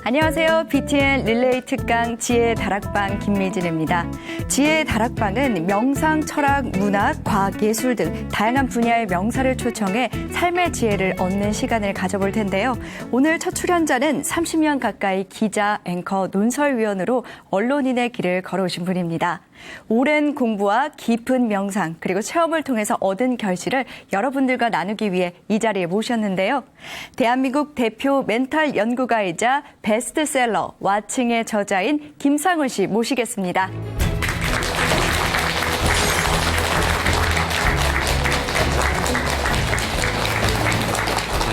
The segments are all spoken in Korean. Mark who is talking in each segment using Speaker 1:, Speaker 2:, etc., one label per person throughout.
Speaker 1: 안녕하세요. BTN 릴레이 특강 지혜의 다락방 김미진입니다. 지혜의 다락방은 명상, 철학, 문학, 과학, 예술 등 다양한 분야의 명사를 초청해 삶의 지혜를 얻는 시간을 가져볼 텐데요. 오늘 첫 출연자는 30년 가까이 기자, 앵커, 논설위원으로 언론인의 길을 걸어오신 분입니다. 오랜 공부와 깊은 명상 그리고 체험을 통해서 얻은 결실을 여러분들과 나누기 위해 이 자리에 모셨는데요. 대한민국 대표 멘탈 연구가이자 베스트셀러 와칭의 저자인 김상훈 씨 모시겠습니다.
Speaker 2: 네,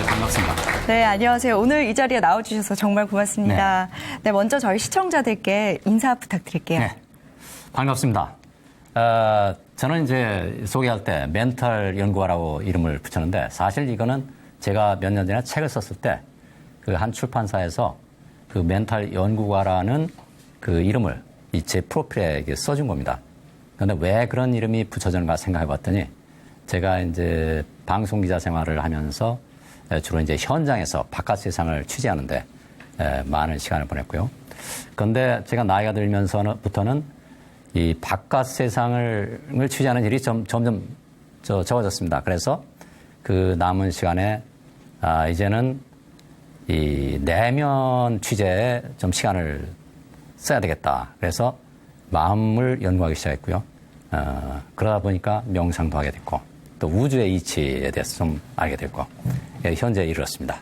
Speaker 2: 반갑습니다.
Speaker 1: 네, 안녕하세요. 오늘 이 자리에 나와주셔서 정말 고맙습니다. 네, 먼저 저희 시청자들께 인사 부탁드릴게요.
Speaker 2: 네, 반갑습니다. 저는 이제 소개할 때 멘탈 연구가라고 이름을 붙였는데 사실 이거는 제가 몇 년 전에 책을 썼을 때 그 한 출판사에서 그 멘탈 연구가라는 그 이름을 제 프로필에 써준 겁니다. 그런데 왜 그런 이름이 붙여졌는가 생각해 봤더니 제가 이제 방송 기자 생활을 하면서 주로 이제 현장에서 바깥 세상을 취재하는데 많은 시간을 보냈고요. 그런데 제가 나이가 들면서부터는 이 바깥 세상을 취재하는 일이 점점 적어졌습니다. 그래서 그 남은 시간에 이제는 이 내면 취재에 좀 시간을 써야 되겠다. 그래서 마음을 연구하기 시작했고요. 그러다 보니까 명상도 하게 됐고 또 우주의 이치에 대해서 좀 알게 됐고 현재 이르렀습니다.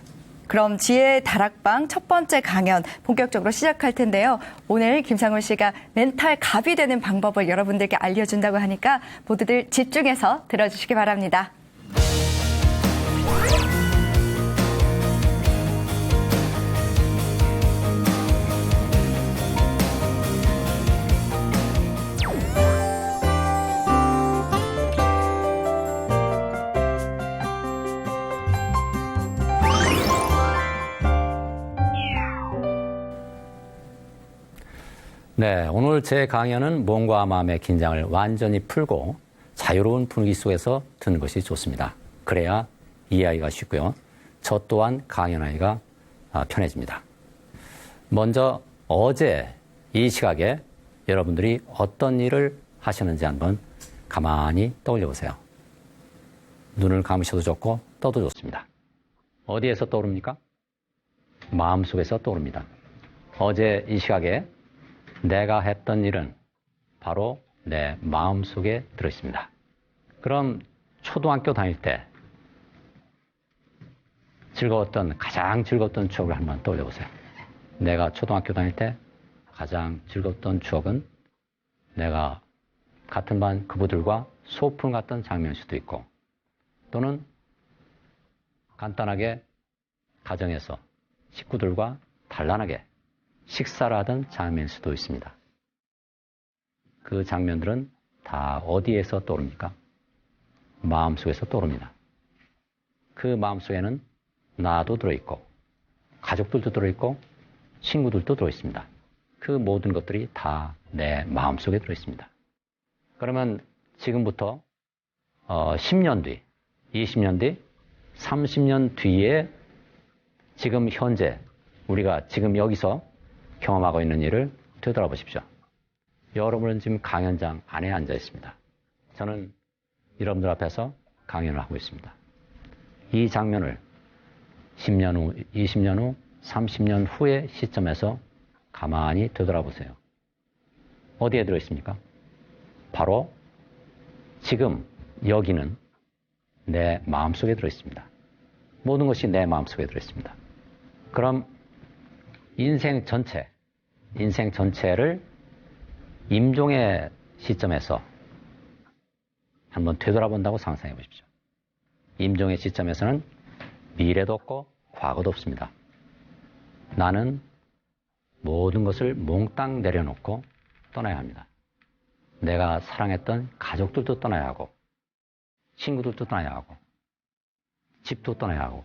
Speaker 1: 그럼 지혜의 다락방 첫 번째 강연 본격적으로 시작할 텐데요. 오늘 김상훈 씨가 멘탈 갑이 되는 방법을 여러분들께 알려준다고 하니까 모두들 집중해서 들어주시기 바랍니다.
Speaker 2: 네, 오늘 제 강연은 몸과 마음의 긴장을 완전히 풀고 자유로운 분위기 속에서 듣는 것이 좋습니다. 그래야 이해하기가 쉽고요. 저 또한 강연하기가 편해집니다. 먼저 어제 이 시각에 여러분들이 어떤 일을 하셨는지 한번 가만히 떠올려 보세요. 눈을 감으셔도 좋고 떠도 좋습니다. 어디에서 떠오릅니까? 마음속에서 떠오릅니다. 어제 이 시각에 내가 했던 일은 바로 내 마음속에 들어있습니다. 그럼 초등학교 다닐 때 가장 즐거웠던 추억을 한번 떠올려 보세요. 내가 초등학교 다닐 때 가장 즐거웠던 추억은 내가 같은 반 그부들과 소풍 갔던 장면일 수도 있고 또는 간단하게 가정에서 식구들과 단란하게 식사를 하던 장면일 수도 있습니다. 그 장면들은 다 어디에서 떠오릅니까? 마음속에서 떠오릅니다. 그 마음속에는 나도 들어있고 가족들도 들어있고 친구들도 들어있습니다. 그 모든 것들이 다 내 마음속에 들어있습니다. 그러면 지금부터 10년 뒤, 20년 뒤, 30년 뒤에 지금 현재 우리가 지금 여기서 경험하고 있는 일을 되돌아보십시오. 여러분은 지금 강연장 안에 앉아 있습니다. 저는 여러분들 앞에서 강연을 하고 있습니다. 이 장면을 10년 후, 20년 후, 30년 후의 시점에서 가만히 되돌아보세요. 어디에 들어있습니까? 바로 지금 여기는 내 마음속에 들어있습니다. 모든 것이 내 마음속에 들어있습니다. 그럼 인생 전체를 임종의 시점에서 한번 되돌아본다고 상상해 보십시오. 임종의 시점에서는 미래도 없고 과거도 없습니다. 나는 모든 것을 몽땅 내려놓고 떠나야 합니다. 내가 사랑했던 가족들도 떠나야 하고 친구들도 떠나야 하고 집도 떠나야 하고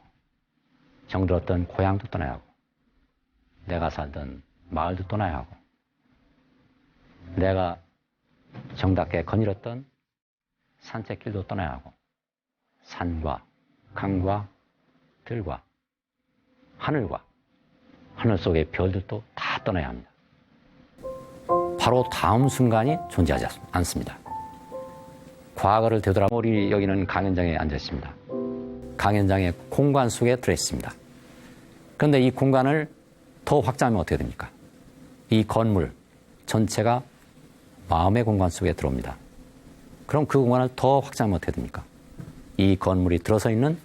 Speaker 2: 정들었던 고향도 떠나야 하고 내가 살던 마을도 떠나야 하고 내가 정답게 거닐었던 산책길도 떠나야 하고 산과 강과 들과 하늘과 하늘 속의 별들도 다 떠나야 합니다. 바로 다음 순간이 존재하지 않습니다. 과거를 되돌아보면 우리 여기는 강연장에 앉아 있습니다. 강연장의 공간 속에 들어있습니다. 그런데 이 공간을 더 확장하면 어떻게 됩니까? 이 건물 전체가 마음의 공간 속에 들어옵니다. 그럼 그 공간을 더 확장하면 어떻게 됩니까? 이 건물이 들어서 있는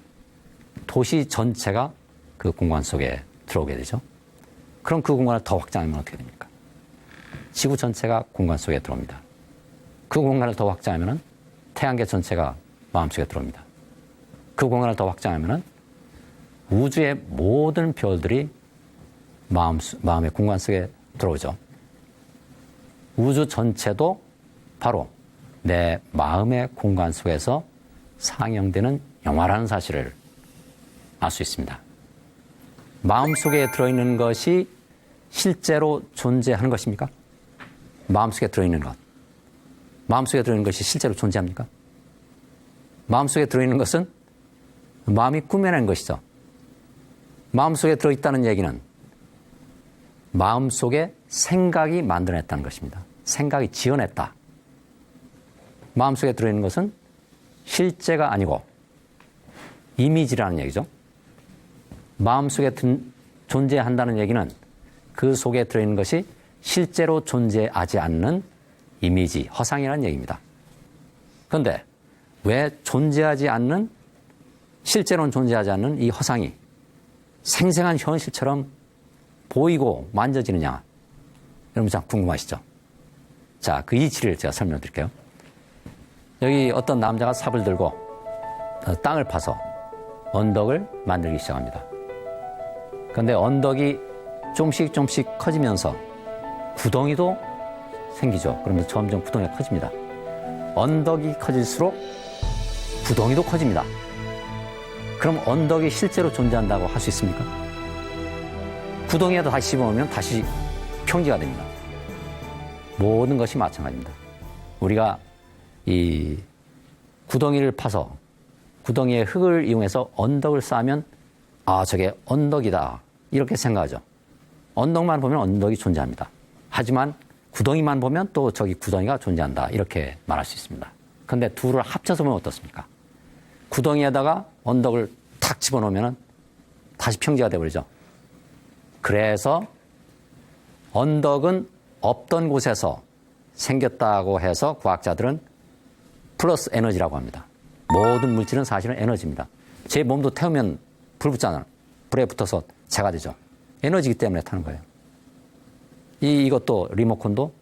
Speaker 2: 도시 전체가 그 공간 속에 들어오게 되죠. 그럼 그 공간을 더 확장하면 어떻게 됩니까? 지구 전체가 공간 속에 들어옵니다. 그 공간을 더 확장하면 태양계 전체가 마음속에 들어옵니다. 그 공간을 더 확장하면 우주의 모든 별들이 마음의 공간 속에 들어오죠. 우주 전체도 바로 내 마음의 공간 속에서 상영되는 영화라는 사실을 알 수 있습니다. 마음속에 들어있는 것이 실제로 존재하는 것입니까? 마음속에 들어있는 것. 마음속에 들어있는 것이 실제로 존재합니까? 마음속에 들어있는 것은 마음이 꾸며낸 것이죠. 마음속에 들어있다는 얘기는 마음속에 생각이 만들어냈다는 것입니다. 생각이 지어냈다. 마음속에 들어있는 것은 실제가 아니고 이미지라는 얘기죠. 마음속에 존재한다는 얘기는 그 속에 들어있는 것이 실제로 존재하지 않는 이미지, 허상이라는 얘기입니다. 그런데 왜 존재하지 않는, 실제로는 존재하지 않는 이 허상이 생생한 현실처럼 보이고 만져지느냐? 여러분 참 궁금하시죠? 자, 그 이치를 제가 설명드릴게요. 여기 어떤 남자가 삽을 들고 땅을 파서 언덕을 만들기 시작합니다. 그런데 언덕이 조금씩 커지면서 구덩이도 생기죠. 그러면서 점점 구덩이가 커집니다. 언덕이 커질수록 구덩이도 커집니다. 그럼 언덕이 실제로 존재한다고 할 수 있습니까? 구덩이에도 다시 집어넣으면 다시 평지가 됩니다. 모든 것이 마찬가지입니다. 우리가 이 구덩이를 파서 구덩이에 흙을 이용해서 언덕을 쌓으면 아, 저게 언덕이다. 이렇게 생각하죠. 언덕만 보면 언덕이 존재합니다. 하지만 구덩이만 보면 또 저기 구덩이가 존재한다. 이렇게 말할 수 있습니다. 그런데 둘을 합쳐서 보면 어떻습니까? 구덩이에다가 언덕을 탁 집어넣으면 다시 평지가 되어버리죠. 그래서 언덕은 없던 곳에서 생겼다고 해서 과학자들은 플러스 에너지라고 합니다. 모든 물질은 사실은 에너지입니다. 제 몸도 태우면 불 붙잖아요. 불에 붙어서 재가 되죠. 에너지이기 때문에 타는 거예요. 이것도 리모컨도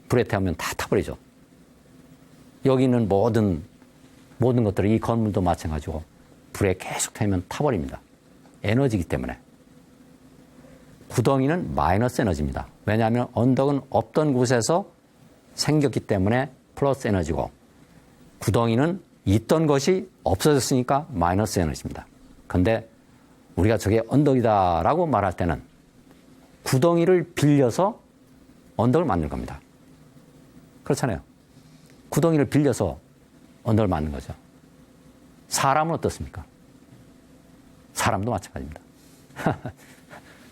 Speaker 2: 불에 태우면 다 타버리죠. 여기 있는 모든 것들은 이 건물도 마찬가지고 불에 계속 태우면 타버립니다. 에너지이기 때문에. 구덩이는 마이너스 에너지입니다. 왜냐하면 언덕은 없던 곳에서 생겼기 때문에 플러스 에너지고 구덩이는 있던 것이 없어졌으니까 마이너스 에너지입니다. 그런데 우리가 저게 언덕이다라고 말할 때는 구덩이를 빌려서 언덕을 만든 겁니다. 그렇잖아요. 구덩이를 빌려서 언덕을 만든 거죠. 사람은 어떻습니까? 사람도 마찬가지입니다.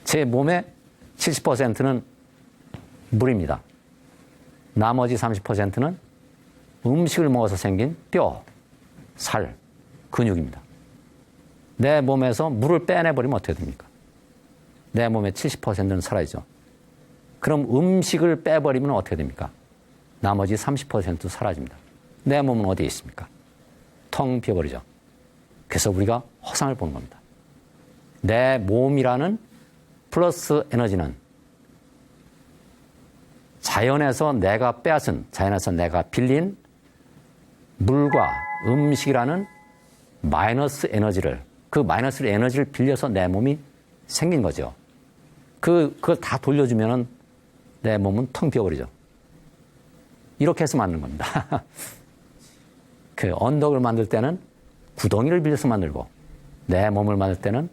Speaker 2: 제 몸의 70%는 물입니다. 나머지 30%는 음식을 먹어서 생긴 뼈, 살, 근육입니다. 내 몸에서 물을 빼내버리면 어떻게 됩니까? 내 몸의 70%는 사라지죠. 그럼 음식을 빼버리면 어떻게 됩니까? 나머지 30% 사라집니다. 내 몸은 어디에 있습니까? 텅 비어버리죠. 그래서 우리가 허상을 보는 겁니다. 내 몸이라는 플러스 에너지는 자연에서 내가 빼앗은, 자연에서 내가 빌린 물과 음식이라는 마이너스 에너지를, 그 마이너스 에너지를 빌려서 내 몸이 생긴 거죠. 그걸 다 돌려주면은 내 몸은 텅 비어버리죠. 이렇게 해서 만든 겁니다. 그 언덕을 만들 때는 구덩이를 빌려서 만들고 내 몸을 만들 때는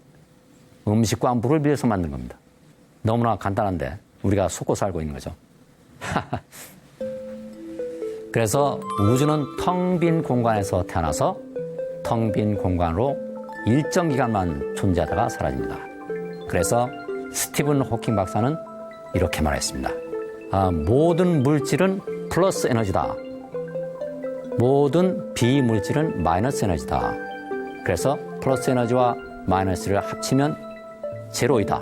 Speaker 2: 음식과 물을 빌려서 만든 겁니다. 너무나 간단한데 우리가 속고 살고 있는 거죠. 그래서 우주는 텅 빈 공간에서 태어나서 텅 빈 공간으로 일정 기간만 존재하다가 사라집니다. 그래서 스티븐 호킹 박사는 이렇게 말했습니다. 모든 물질은 플러스 에너지다. 모든 비물질은 마이너스 에너지다. 그래서 플러스 에너지와 마이너스를 합치면 제로이다.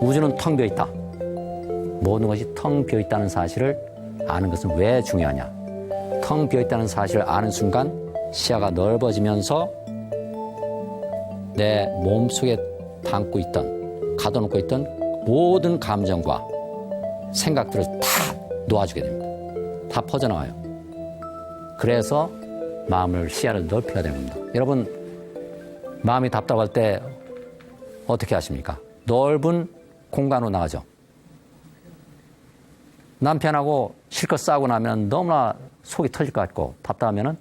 Speaker 2: 우주는 텅 비어있다. 모든 것이 텅 비어있다는 사실을 아는 것은 왜 중요하냐. 텅 비어있다는 사실을 아는 순간 시야가 넓어지면서 내 몸속에 담고 있던, 가둬놓고 있던 모든 감정과 생각들을 다 놓아주게 됩니다. 다 퍼져나와요. 그래서 마음을, 시야를 넓혀야 되는 겁니다. 여러분, 마음이 답답할 때 어떻게 하십니까? 넓은 공간으로 나가죠. 남편하고 실컷 싸우고 나면 너무나 속이 터질 것 같고 답답하면은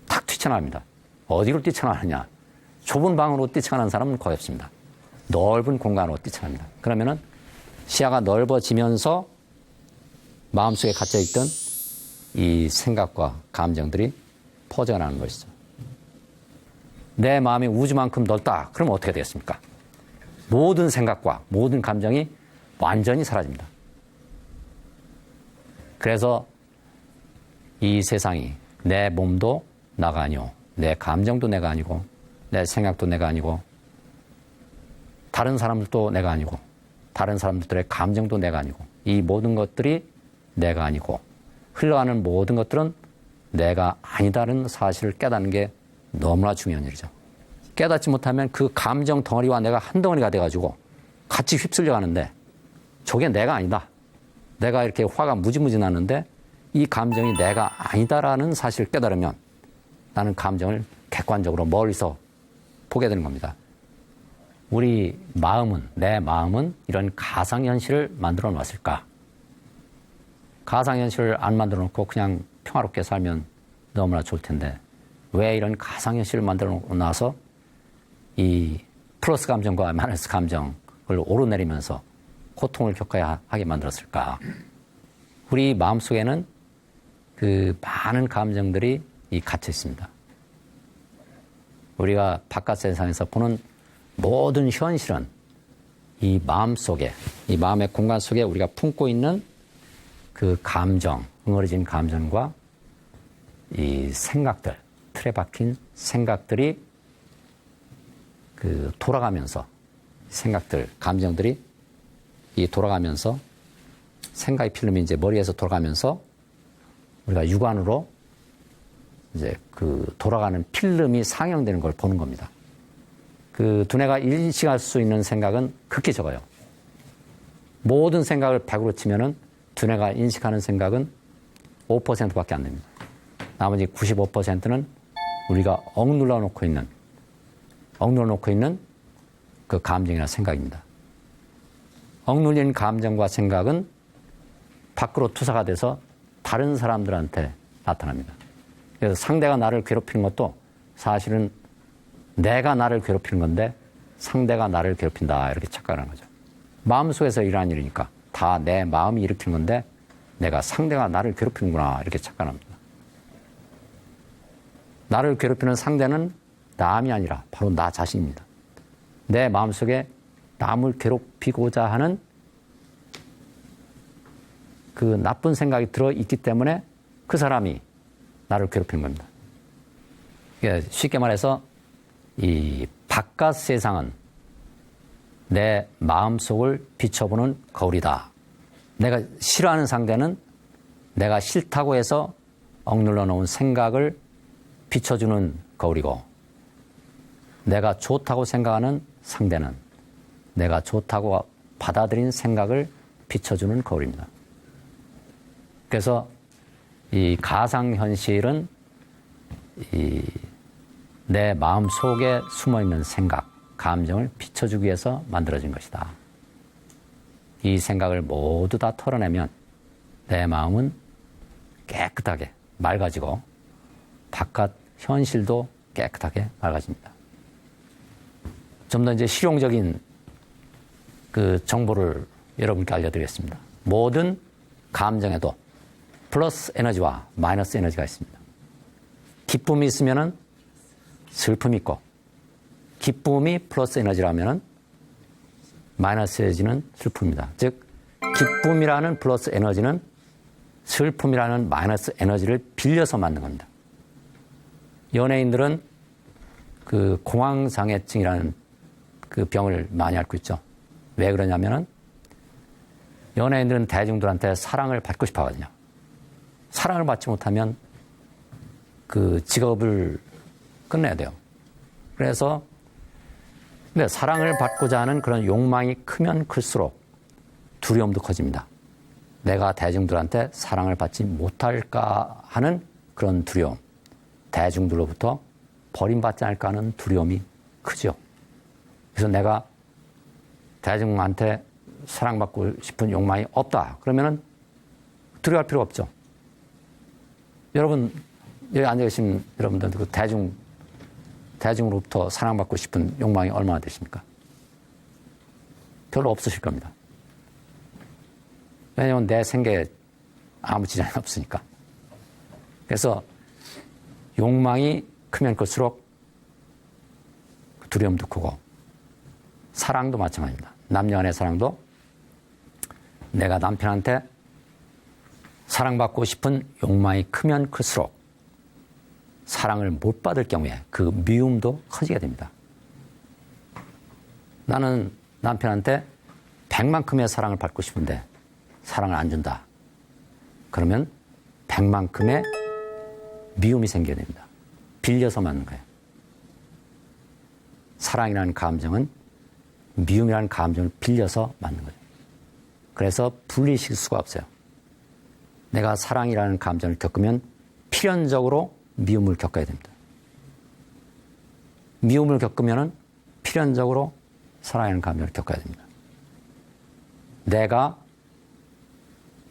Speaker 2: 탁 뛰쳐나갑니다. 어디로 뛰쳐나가느냐? 좁은 방으로 뛰쳐나가는 사람은 거의 없습니다. 넓은 공간으로 뛰쳐납니다. 그러면은 시야가 넓어지면서 마음속에 갇혀있던 이 생각과 감정들이 퍼져나가는 것이죠. 내 마음이 우주만큼 넓다. 그러면 어떻게 되겠습니까? 모든 생각과 모든 감정이 완전히 사라집니다. 그래서 이 세상이 내 몸도 나가 아니오, 내 감정도 내가 아니고, 내 생각도 내가 아니고, 다른 사람들도 내가 아니고, 다른 사람들의 감정도 내가 아니고, 이 모든 것들이 내가 아니고, 흘러가는 모든 것들은 내가 아니다라는 사실을 깨닫는 게 너무나 중요한 일이죠. 깨닫지 못하면 그 감정 덩어리와 내가 한 덩어리가 돼가지고 같이 휩쓸려 가는데 저게 내가 아니다. 내가 이렇게 화가 무지무지 나는데 이 감정이 내가 아니다라는 사실을 깨달으면 나는 감정을 객관적으로 멀리서 보게 되는 겁니다. 우리 마음은, 내 마음은 이런 가상현실을 만들어 놨을까? 가상현실을 안 만들어 놓고 그냥 평화롭게 살면 너무나 좋을 텐데 왜 이런 가상현실을 만들어 놔서 이 플러스 감정과 마이너스 감정을 오르내리면서 고통을 겪어야 하게 만들었을까? 우리 마음속에는 그 많은 감정들이 갇혀 있습니다. 우리가 바깥 세상에서 보는 모든 현실은 이 마음 속에, 이 마음의 공간 속에 우리가 품고 있는 그 감정, 응어리진 감정과 이 생각들, 틀에 박힌 생각들이 그 돌아가면서 생각들, 감정들이 이 돌아가면서 생각의 필름이 이제 머리에서 돌아가면서 우리가 육안으로 이제 그 돌아가는 필름이 상영되는 걸 보는 겁니다. 그 두뇌가 인식할 수 있는 생각은 극히 적어요. 모든 생각을 100으로 치면은 두뇌가 인식하는 생각은 5%밖에 안 됩니다. 나머지 95%는 우리가 억눌러 놓고 있는 그 감정이나 생각입니다. 억눌린 감정과 생각은 밖으로 투사가 돼서 다른 사람들한테 나타납니다. 그래서 상대가 나를 괴롭히는 것도 사실은 내가 나를 괴롭히는 건데 상대가 나를 괴롭힌다 이렇게 착각하는 거죠. 마음속에서 일어나는 일이니까 다 내 마음이 일으키는 건데 내가 상대가 나를 괴롭히는구나 이렇게 착각합니다. 나를 괴롭히는 상대는 남이 아니라 바로 나 자신입니다. 내 마음속에 남을 괴롭히고자 하는 그 나쁜 생각이 들어있기 때문에 그 사람이 나를 괴롭히는 겁니다. 쉽게 말해서 이 바깥 세상은 내 마음속을 비춰보는 거울이다. 내가 싫어하는 상대는 내가 싫다고 해서 억눌러 놓은 생각을 비춰주는 거울이고 내가 좋다고 생각하는 상대는 내가 좋다고 받아들인 생각을 비춰주는 거울입니다. 그래서 이 가상현실은 내 마음 속에 숨어있는 생각, 감정을 비춰주기 위해서 만들어진 것이다. 이 생각을 모두 다 털어내면 내 마음은 깨끗하게 맑아지고 바깥 현실도 깨끗하게 맑아집니다. 좀 더 이제 실용적인 그 정보를 여러분께 알려드리겠습니다. 모든 감정에도 플러스 에너지와 마이너스 에너지가 있습니다. 기쁨이 있으면은 슬픔이 있고, 기쁨이 플러스 에너지라면은 마이너스 에너지는 슬픔입니다. 즉 기쁨이라는 플러스 에너지는 슬픔이라는 마이너스 에너지를 빌려서 만든 겁니다. 연예인들은 그 공황장애증이라는 그 병을 많이 앓고 있죠. 왜 그러냐면은 연예인들은 대중들한테 사랑을 받고 싶어 하거든요. 사랑을 받지 못하면 그 직업을 끝내야 돼요. 그래서 근데 사랑을 받고자 하는 그런 욕망이 크면 클수록 두려움도 커집니다. 내가 대중들한테 사랑을 받지 못할까 하는 그런 두려움. 대중들로부터 버림받지 않을까 하는 두려움이 크죠. 그래서 내가 대중한테 사랑받고 싶은 욕망이 없다. 그러면은 두려워할 필요가 없죠. 여러분, 여기 앉아 계신 여러분들도 그 대중으로부터 사랑받고 싶은 욕망이 얼마나 되십니까? 별로 없으실 겁니다. 왜냐하면 내 생계에 아무 지장이 없으니까. 그래서 욕망이 크면 클수록 두려움도 크고 사랑도 마찬가지입니다. 남녀 간의 사랑도 내가 남편한테 사랑받고 싶은 욕망이 크면 클수록 사랑을 못 받을 경우에 그 미움도 커지게 됩니다. 나는 남편한테 100만큼의 사랑을 받고 싶은데 사랑을 안 준다. 그러면 100만큼의 미움이 생겨야 됩니다. 빌려서 맞는 거예요. 사랑이라는 감정은 미움이라는 감정을 빌려서 맞는 거예요. 그래서 분리시킬 수가 없어요. 내가 사랑이라는 감정을 겪으면 필연적으로 미움을 겪어야 됩니다. 미움을 겪으면 필연적으로 사랑이라는 감정을 겪어야 됩니다. 내가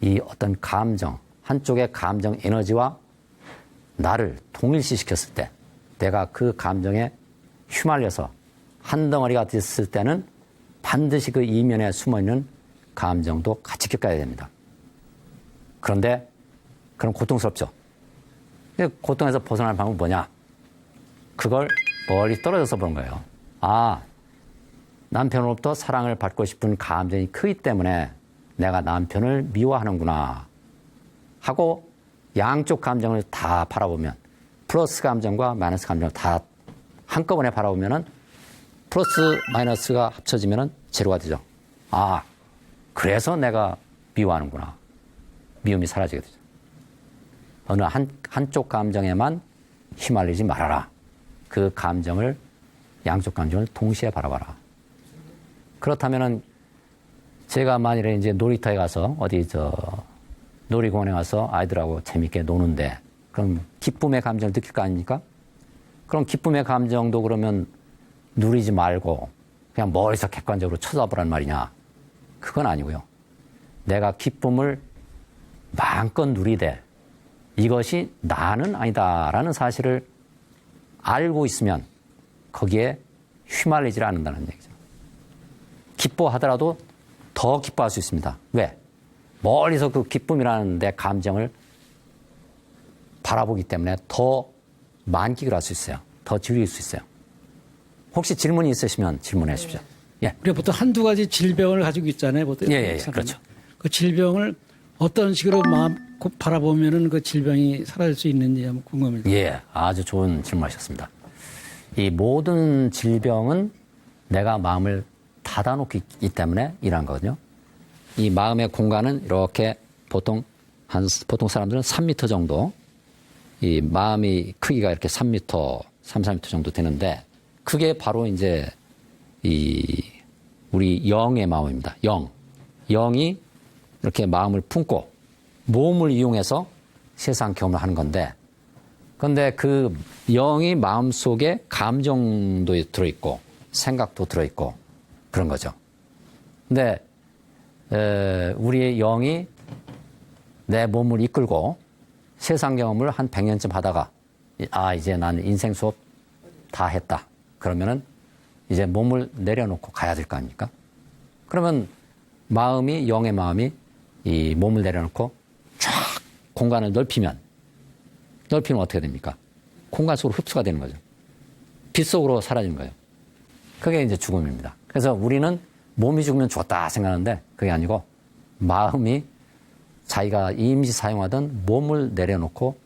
Speaker 2: 이 어떤 감정, 한쪽의 감정 에너지와 나를 동일시시켰을 때 내가 그 감정에 휘말려서 한 덩어리가 됐을 때는 반드시 그 이면에 숨어있는 감정도 같이 겪어야 됩니다. 그런데 그럼 고통스럽죠. 고통에서 벗어나는 방법은 뭐냐? 그걸 멀리 떨어져서 보는 거예요. 아, 남편으로부터 사랑을 받고 싶은 감정이 크기 때문에 내가 남편을 미워하는구나 하고 양쪽 감정을 다 바라보면 플러스 감정과 마이너스 감정을 다 한꺼번에 바라보면은 플러스 마이너스가 합쳐지면은 제로가 되죠. 아, 그래서 내가 미워하는구나. 미움이 사라지게 되죠. 어느 한쪽 감정에만 휘말리지 말아라. 그 감정을, 양쪽 감정을 동시에 바라봐라. 그렇다면은 제가 만일에 이제 놀이터에 가서 어디 놀이공원에 가서 아이들하고 재밌게 노는데 그럼 기쁨의 감정을 느낄 거 아닙니까? 그럼 기쁨의 감정도 그러면 누리지 말고 그냥 멀리서 객관적으로 쳐다보란 말이냐? 그건 아니고요. 내가 기쁨을 마음껏 누리되 이것이 나는 아니다라는 사실을 알고 있으면 거기에 휘말리지 않는다는 얘기죠. 기뻐하더라도 더 기뻐할 수 있습니다. 왜? 멀리서 그 기쁨이라는 내 감정을 바라보기 때문에 더 만끽을 할 수 있어요. 더 즐길 수 있어요. 혹시 질문이 있으시면 질문해 주십시오. 예.
Speaker 3: 우리가 보통 한두 가지 질병을 가지고 있잖아요. 보통.
Speaker 2: 예, 그렇죠.
Speaker 3: 그 질병을 어떤 식으로 바라보면은 그 질병이 사라질 수 있는지 한번 궁금합니다.
Speaker 2: 예, 아주 좋은 질문하셨습니다. 이 모든 질병은 내가 마음을 닫아놓기 때문에 일어난 거거든요. 이 마음의 공간은 이렇게 보통 사람들은 3m 정도, 이 마음이 크기가 이렇게 3m, 4m 정도 되는데, 그게 바로 이제 우리 영의 마음입니다. 영이 이렇게 마음을 품고 몸을 이용해서 세상 경험을 하는 건데, 그런데 그 영이 마음 속에 감정도 들어있고 생각도 들어있고 그런 거죠. 근데 우리의 영이 내 몸을 이끌고 세상 경험을 한 100년쯤 하다가 이제 나는 인생 수업 다 했다. 그러면은 이제 몸을 내려놓고 가야 될 거 아닙니까? 그러면 영의 마음이 이 몸을 내려놓고 쫙 공간을 넓히면 어떻게 됩니까? 공간 속으로 흡수가 되는 거죠. 빛 속으로 사라지는 거예요. 그게 이제 죽음입니다. 그래서 우리는 몸이 죽으면 좋다 생각하는데 그게 아니고 마음이 자기가 임시 사용하던 몸을 내려놓고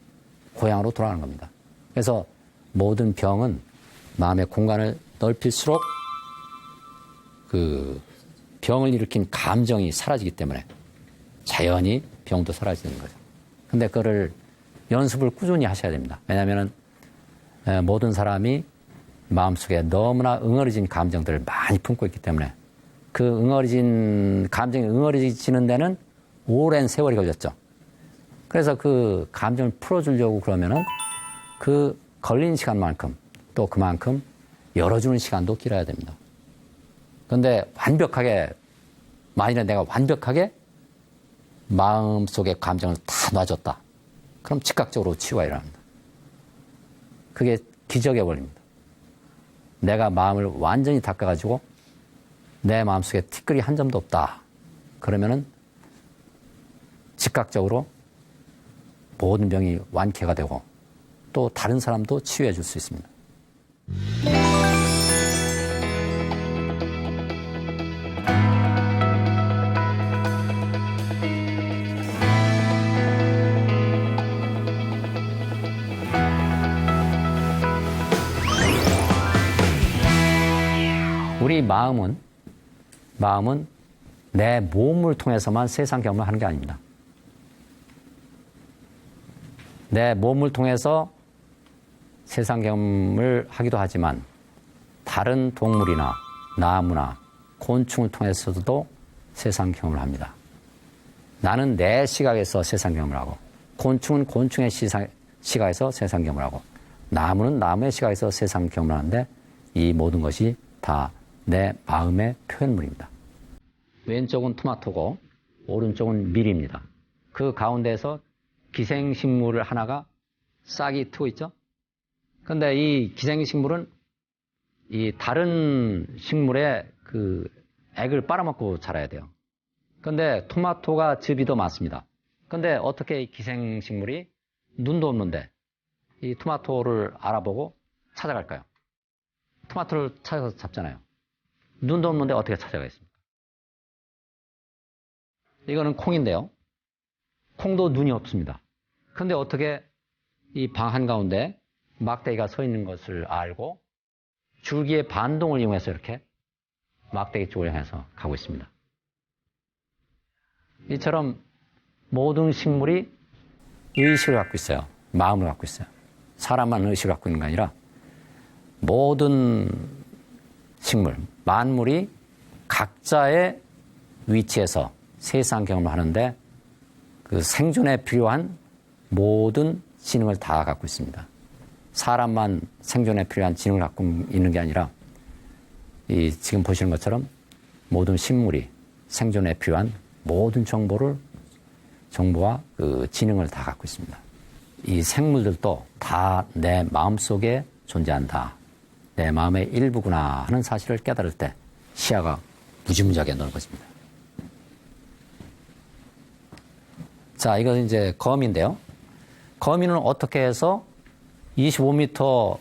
Speaker 2: 고향으로 돌아가는 겁니다. 그래서 모든 병은 마음의 공간을 넓힐수록 그 병을 일으킨 감정이 사라지기 때문에 자연히 병도 사라지는 거죠. 근데 그거를 연습을 꾸준히 하셔야 됩니다. 왜냐하면 모든 사람이 마음속에 너무나 응어리진 감정들을 많이 품고 있기 때문에 그 감정이 응어리지는 데는 오랜 세월이 걸렸죠. 그래서 그 감정을 풀어주려고 그러면은 그 걸린 시간만큼 또 그만큼 열어주는 시간도 길어야 됩니다. 그런데 만일에 내가 완벽하게 마음속의 감정을 다 놔줬다. 그럼 즉각적으로 치유가 일어납니다. 그게 기적의 원리입니다. 내가 마음을 완전히 닦아가지고 내 마음속에 티끌이 한 점도 없다. 그러면은 즉각적으로 모든 병이 완쾌가 되고 또 다른 사람도 치유해 줄 수 있습니다. 우리 마음은 내 몸을 통해서만 세상 경험을 하는 게 아닙니다. 내 몸을 통해서 세상 경험을 하기도 하지만 다른 동물이나 나무나 곤충을 통해서도 세상 경험을 합니다. 나는 내 시각에서 세상 경험을 하고 곤충은 곤충의 시각에서 세상 경험을 하고 나무는 나무의 시각에서 세상 경험을 하는데 이 모든 것이 다 내 마음의 표현물입니다. 왼쪽은 토마토고 오른쪽은 밀입니다. 그 가운데에서 기생식물을 하나가 싹이 트고 있죠. 그런데 이 기생식물은 이 다른 식물의 그 액을 빨아먹고 자라야 돼요. 그런데 토마토가 즙이 더 많습니다. 그런데 어떻게 이 기생식물이 눈도 없는데 이 토마토를 알아보고 찾아갈까요? 토마토를 찾아서 잡잖아요. 눈도 없는데 어떻게 찾아가겠습니까? 이거는 콩인데요. 콩도 눈이 없습니다. 그런데 어떻게 이 방 한가운데 막대기가 서 있는 것을 알고 줄기의 반동을 이용해서 이렇게 막대기 쪽을 향해서 가고 있습니다. 이처럼 모든 식물이 의식을 갖고 있어요. 마음을 갖고 있어요. 사람만 의식을 갖고 있는 게 아니라 모든 식물, 만물이 각자의 위치에서 세상 경험을 하는데 그 생존에 필요한 모든 지능을 다 갖고 있습니다. 사람만 생존에 필요한 지능을 갖고 있는 게 아니라 이 지금 보시는 것처럼 모든 식물이 생존에 필요한 모든 정보와 그 지능을 다 갖고 있습니다. 이 생물들도 다 내 마음속에 존재한다. 내 마음의 일부구나 하는 사실을 깨달을 때 시야가 무지무지하게 넓어집니다. 자, 이건 이제 거미인데요. 거미는 어떻게 해서 25m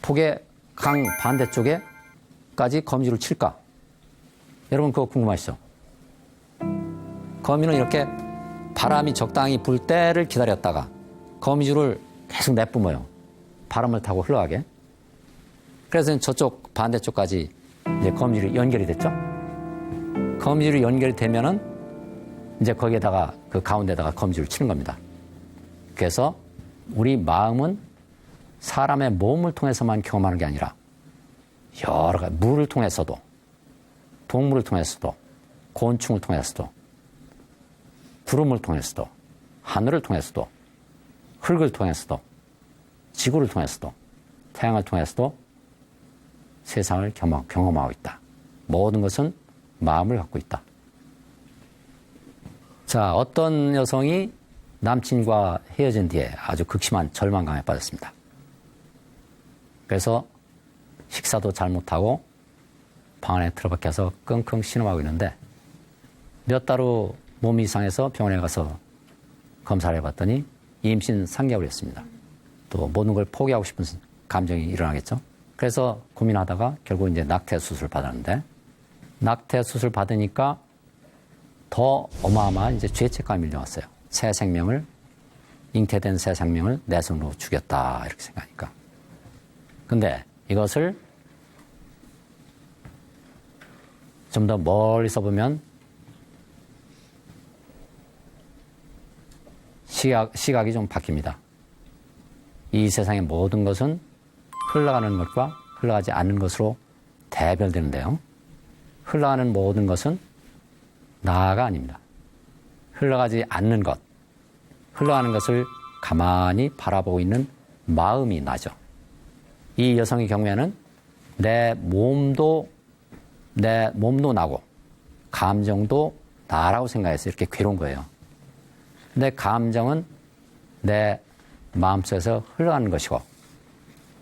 Speaker 2: 폭의 강 반대쪽에까지 거미줄을 칠까? 여러분 그거 궁금하시죠? 거미는 이렇게 바람이 적당히 불 때를 기다렸다가 거미줄을 계속 내뿜어요. 바람을 타고 흘러가게. 그래서 저쪽 반대쪽까지 이제 거미줄이 연결이 됐죠. 거미줄이 연결이 되면은 이제 거기에다가 그 가운데다가 거미줄을 치는 겁니다. 그래서 우리 마음은 사람의 몸을 통해서만 경험하는 게 아니라 여러 가지 물을 통해서도 동물을 통해서도 곤충을 통해서도 구름을 통해서도 하늘을 통해서도 흙을 통해서도 지구를 통해서도 태양을 통해서도 세상을 경험하고 있다. 모든 것은 마음을 갖고 있다. 자, 어떤 여성이 남친과 헤어진 뒤에 아주 극심한 절망감에 빠졌습니다. 그래서 식사도 잘 못하고 방 안에 틀어박혀서 끙끙 신음하고 있는데 몇 달 후 몸이 이상해서 병원에 가서 검사를 해봤더니 임신 3개월이 었습니다. 또 모든 걸 포기하고 싶은 감정이 일어나겠죠. 그래서 고민하다가 결국 이제 낙태 수술을 받았는데 낙태 수술 받으니까 더 어마어마한 이제 죄책감이 밀려왔어요. 새 생명을, 잉태된 새 생명을 내 손으로 죽였다. 이렇게 생각하니까. 근데 이것을 좀 더 멀리서 보면 시각이 좀 바뀝니다. 이 세상의 모든 것은 흘러가는 것과 흘러가지 않는 것으로 대별되는데요. 흘러가는 모든 것은 나가 아닙니다. 흘러가지 않는 것, 흘러가는 것을 가만히 바라보고 있는 마음이 나죠. 이 여성의 경우에는 내 몸도 나고 감정도 나라고 생각해서 이렇게 괴로운 거예요. 근데 감정은 내 마음속에서 흘러가는 것이고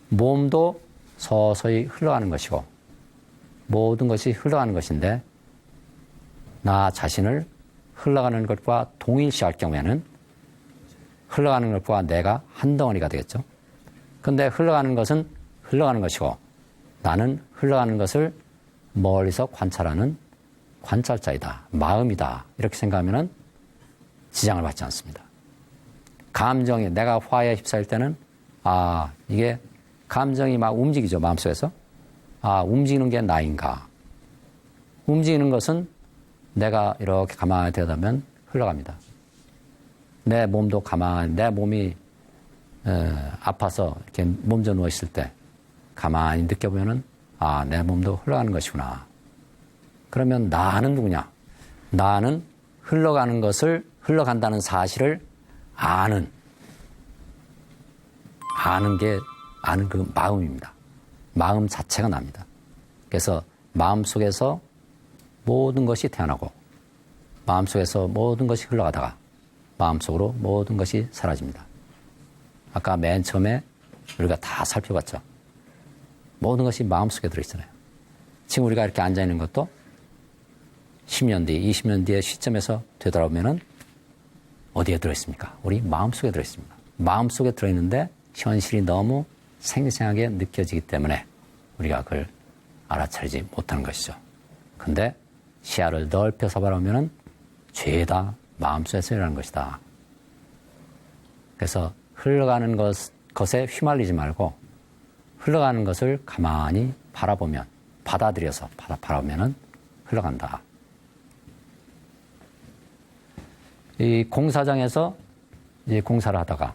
Speaker 2: 몸도 서서히 흘러가는 것이고 모든 것이 흘러가는 것인데 나 자신을 흘러가는 것과 동일시할 경우에는 흘러가는 것과 내가 한 덩어리가 되겠죠. 근데 흘러가는 것은 흘러가는 것이고 나는 흘러가는 것을 멀리서 관찰하는 관찰자이다. 마음이다. 이렇게 생각하면 지장을 받지 않습니다. 감정이 내가 화에 휩싸일 때는 이게 감정이 막 움직이죠. 마음속에서. 움직이는 게 나인가. 움직이는 것은 내가 이렇게 가만히 들여다보면 흘러갑니다. 내 몸도 가만히 내 몸이 아파서 이렇게 몸져 누워있을 때 가만히 느껴보면은 내 몸도 흘러가는 것이구나. 그러면 나는 누구냐? 나는 흘러가는 것을 흘러간다는 사실을 아는 그 마음입니다. 마음 자체가 납니다. 그래서 마음속에서 모든 것이 태어나고 마음속에서 모든 것이 흘러가다가 마음속으로 모든 것이 사라집니다. 아까 맨 처음에 우리가 다 살펴봤죠. 모든 것이 마음속에 들어있잖아요. 지금 우리가 이렇게 앉아있는 것도 10년 뒤, 20년 뒤의 시점에서 되돌아보면은 어디에 들어있습니까? 우리 마음속에 들어있습니다. 마음속에 들어있는데 현실이 너무 생생하게 느껴지기 때문에 우리가 그걸 알아차리지 못하는 것이죠. 근데 시야를 넓혀서 바라보면은 죄다 마음속에서 일어나는 것이다. 그래서 흘러가는 것에 휘말리지 말고 흘러가는 것을 가만히 바라보면, 받아들여서 바라보면은 흘러간다. 이 공사장에서 이제 공사를 하다가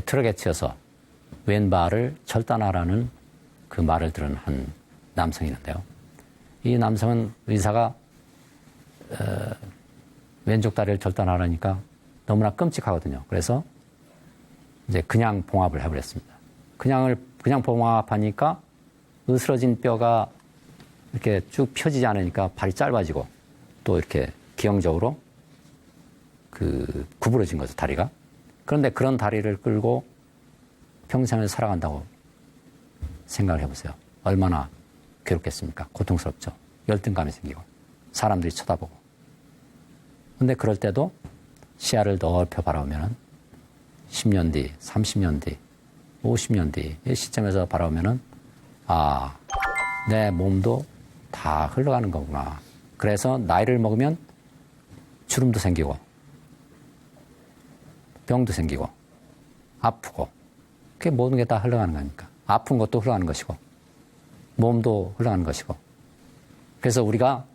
Speaker 2: 트럭에 치여서 왼발을 절단하라는 그 말을 들은 한 남성이 있는데요. 이 남성은 의사가 왼쪽 다리를 절단하라니까 너무나 끔찍하거든요. 그래서 이제 그냥 봉합을 해버렸습니다. 그냥 봉합하니까 으스러진 뼈가 이렇게 쭉 펴지지 않으니까 발이 짧아지고 또 이렇게 기형적으로 구부러진 거죠, 다리가. 그런데 그런 다리를 끌고 평생을 살아간다고 생각을 해보세요. 얼마나 괴롭겠습니까? 고통스럽죠. 열등감이 생기고 사람들이 쳐다보고. 근데 그럴 때도 시야를 넓혀 바라보면은 10년 뒤, 30년 뒤, 50년 뒤의 시점에서 바라보면은 내 몸도 다 흘러가는 거구나. 그래서 나이를 먹으면 주름도 생기고 병도 생기고 아프고 그게 모든 게 다 흘러가는 거니까. 아픈 것도 흘러가는 것이고 몸도 흘러가는 것이고. 그래서 우리가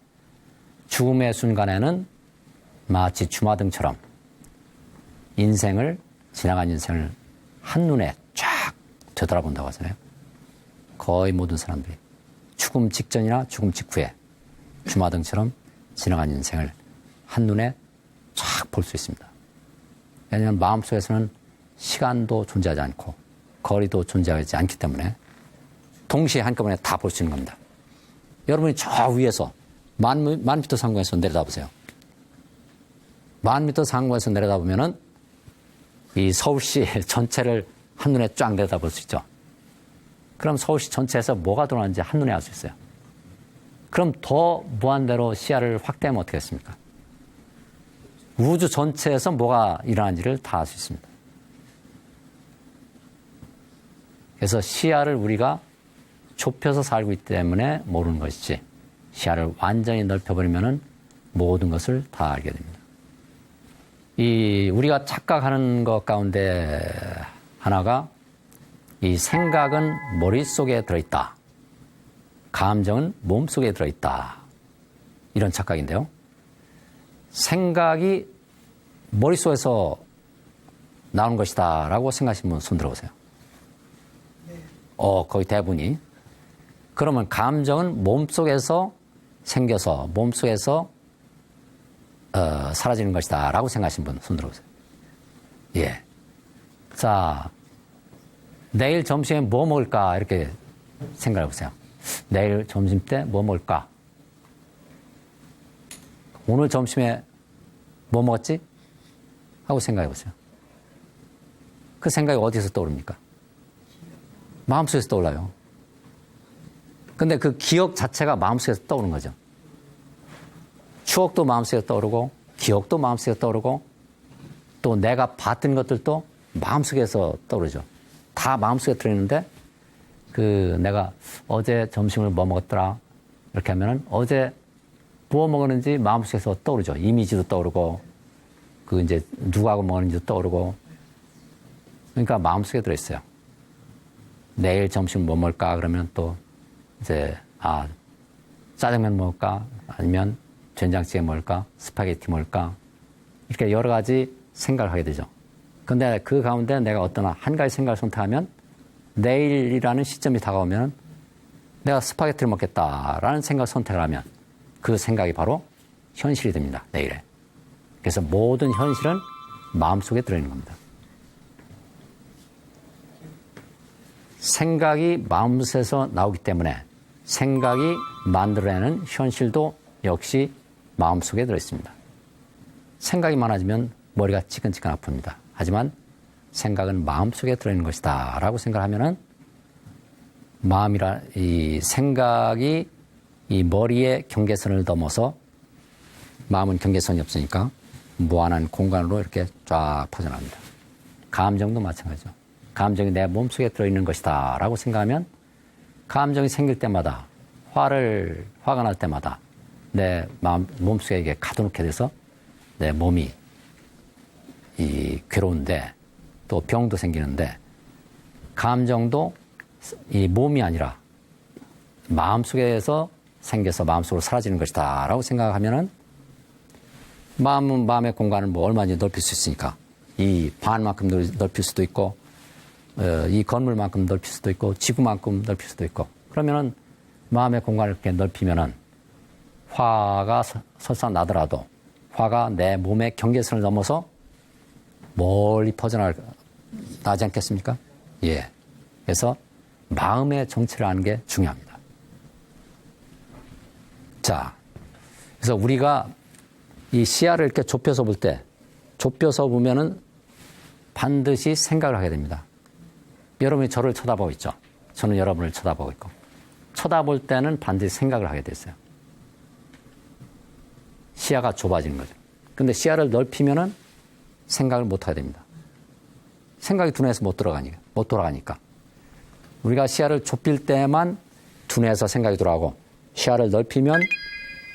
Speaker 2: 죽음의 순간에는 마치 주마등처럼 지나간 인생을 한눈에 쫙 되돌아본다고 하잖아요. 거의 모든 사람들이 죽음 직전이나 죽음 직후에 주마등처럼 지나간 인생을 한눈에 쫙 볼 수 있습니다. 왜냐하면 마음속에서는 시간도 존재하지 않고 거리도 존재하지 않기 때문에 동시에 한꺼번에 다 볼 수 있는 겁니다. 여러분이 저 위에서 만 미터 상공에서 내려다보세요. 10,000m 상공에서 내려다보면은 이 서울시 전체를 한눈에 쫙 내려다볼 수 있죠. 그럼 서울시 전체에서 뭐가 돌아가는지 한눈에 알 수 있어요. 그럼 더 무한대로 시야를 확대하면 어떻게 했습니까? 우주 전체에서 뭐가 일어나는지를 다 알 수 있습니다. 그래서 시야를 우리가 좁혀서 살고 있기 때문에 모르는 것이지 시야를 완전히 넓혀버리면은 모든 것을 다 알게 됩니다. 우리가 착각하는 것 가운데 하나가 이 생각은 머릿속에 들어있다. 감정은 몸속에 들어있다. 이런 착각인데요. 생각이 머릿속에서 나오는 것이다 라고 생각하시는 분 손 들어보세요. 거의 대부분이. 그러면 감정은 몸속에서 생겨서 몸속에서 사라지는 것이다 라고 생각하시는 분 손 들어보세요. 예. 자, 내일 점심에 뭐 먹을까 이렇게 생각해 보세요. 내일 점심 때 뭐 먹을까? 오늘 점심에 뭐 먹었지? 하고 생각해 보세요. 그 생각이 어디서 떠오릅니까? 마음속에서 떠올라요. 근데 그 기억 자체가 마음속에서 떠오르는 거죠. 추억도 마음속에 떠오르고 기억도 마음속에 떠오르고 또 내가 봤던 것들도 마음속에서 떠오르죠. 다 마음속에 들어있는데 내가 어제 점심을 뭐 먹었더라 이렇게 하면은 어제 뭐 먹었는지 마음속에서 떠오르죠. 이미지도 떠오르고 이제 누구하고 먹었는지도 떠오르고 그러니까 마음속에 들어있어요. 내일 점심 뭐 먹을까 그러면 또 이제 짜장면 먹을까 아니면 된장찌개 먹을까 스파게티 먹을까 이렇게 여러 가지 생각을 하게 되죠. 근데 그 가운데 내가 어떤 한 가지 생각을 선택하면 내일이라는 시점이 다가오면 내가 스파게티를 먹겠다라는 생각을 선택을 하면 그 생각이 바로 현실이 됩니다. 내일에. 그래서 모든 현실은 마음속에 들어있는 겁니다. 생각이 마음속에서 나오기 때문에 생각이 만들어내는 현실도 역시 마음속에 들어있습니다. 생각이 많아지면 머리가 찌끈찌끈 아픕니다. 하지만 생각은 마음속에 들어있는 것이다 라고 생각하면은 이 생각이 이 머리의 경계선을 넘어서 마음은 경계선이 없으니까 무한한 공간으로 이렇게 쫙 퍼져나갑니다. 감정도 마찬가지죠. 감정이 내 몸속에 들어있는 것이다 라고 생각하면 감정이 생길 때마다 화가 날 때마다 내 몸속에 이게 가둬놓게 돼서 내 몸이 괴로운데 또 병도 생기는데 감정도 이 몸이 아니라 마음속에서 생겨서 마음속으로 사라지는 것이다 라고 생각하면은 마음의 공간을 얼마든지 넓힐 수 있으니까 이 반만큼 넓힐 수도 있고 이 건물만큼 넓힐 수도 있고 지구만큼 넓힐 수도 있고 그러면은 마음의 공간을 이렇게 넓히면은 화가 설사 나더라도 화가 내 몸의 경계선을 넘어서 멀리 퍼져나지 않겠습니까? 예. 그래서 마음의 정체를 아는 게 중요합니다. 자, 그래서 우리가 이 시야를 이렇게 좁혀서 보면은 반드시 생각을 하게 됩니다. 여러분이 저를 쳐다보고 있죠. 저는 여러분을 쳐다보고 있고. 쳐다볼 때는 반드시 생각을 하게 됐어요. 시야가 좁아지는 거죠. 근데 시야를 넓히면은 생각을 못 하게 됩니다. 생각이 두뇌에서 못 돌아가니까. 우리가 시야를 좁힐 때만 두뇌에서 생각이 돌아가고 시야를 넓히면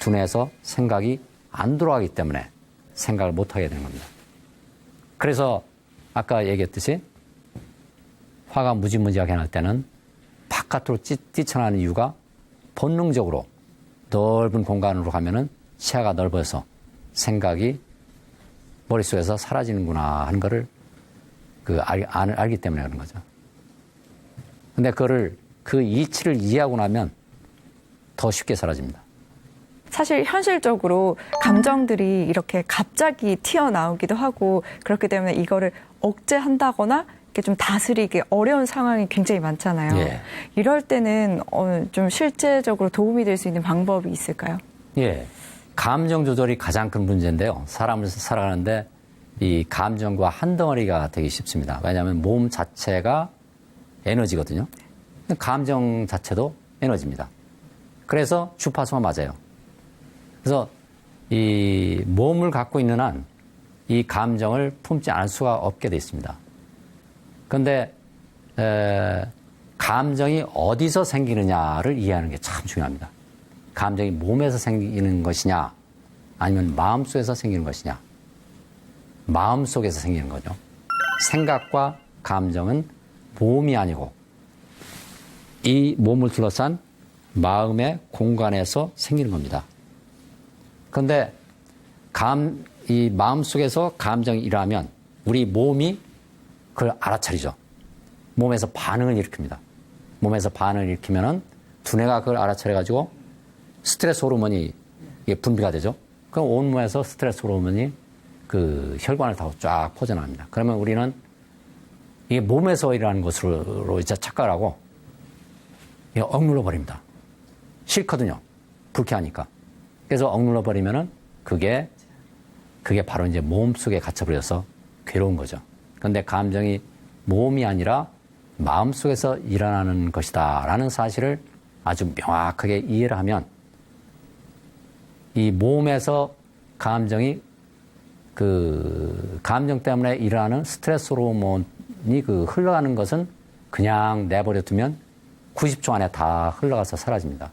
Speaker 2: 두뇌에서 생각이 안 돌아가기 때문에 생각을 못 하게 되는 겁니다. 그래서 아까 얘기했듯이 화가 무지무지하게 날 때는 바깥으로 뛰쳐나가는 이유가 본능적으로 넓은 공간으로 가면은 시야가 넓어서 생각이 머릿속에서 사라지는구나 하는 거를 알기 때문에 그런 거죠. 근데 그 이치를 이해하고 나면 더 쉽게 사라집니다.
Speaker 1: 사실 현실적으로 감정들이 이렇게 갑자기 튀어나오기도 하고 그렇기 때문에 이거를 억제한다거나 이렇게 좀 다스리기 어려운 상황이 굉장히 많잖아요.
Speaker 2: 예.
Speaker 1: 이럴 때는 좀 실제적으로 도움이 될 수 있는 방법이 있을까요?
Speaker 2: 예. 감정 조절이 가장 큰 문제인데요. 사람을 살아가는데 이 감정과 한 덩어리가 되기 쉽습니다. 왜냐하면 몸 자체가 에너지거든요. 감정 자체도 에너지입니다. 그래서 주파수가 맞아요. 그래서 이 몸을 갖고 있는 한 이 감정을 품지 않을 수가 없게 돼 있습니다. 그런데 감정이 어디서 생기느냐를 이해하는 게 참 중요합니다. 감정이 몸에서 생기는 것이냐, 아니면 마음속에서 생기는 것이냐. 마음속에서 생기는 거죠. 생각과 감정은 몸이 아니고 이 몸을 둘러싼 마음의 공간에서 생기는 겁니다. 그런데 이 마음속에서 감정이 일어나면 우리 몸이 그걸 알아차리죠. 몸에서 반응을 일으킵니다. 몸에서 반응을 일으키면은 두뇌가 그걸 알아차려가지고 스트레스 호르몬이 분비가 되죠. 그럼 온몸에서 스트레스 호르몬이 그 혈관을 타고 쫙 퍼져나갑니다. 그러면 우리는 이게 몸에서 일어나는 것으로 이제 착각을 하고 억눌러 버립니다. 싫거든요. 불쾌하니까. 그래서 억눌러 버리면은 그게 바로 이제 몸 속에 갇혀버려서 괴로운 거죠. 그런데 감정이 몸이 아니라 마음 속에서 일어나는 것이다 라는 사실을 아주 명확하게 이해를 하면 이 몸에서 감정이 그 감정 때문에 일어나는 스트레스 호르몬이 그 흘러가는 것은 그냥 내버려 두면 90초 안에 다 흘러가서 사라집니다.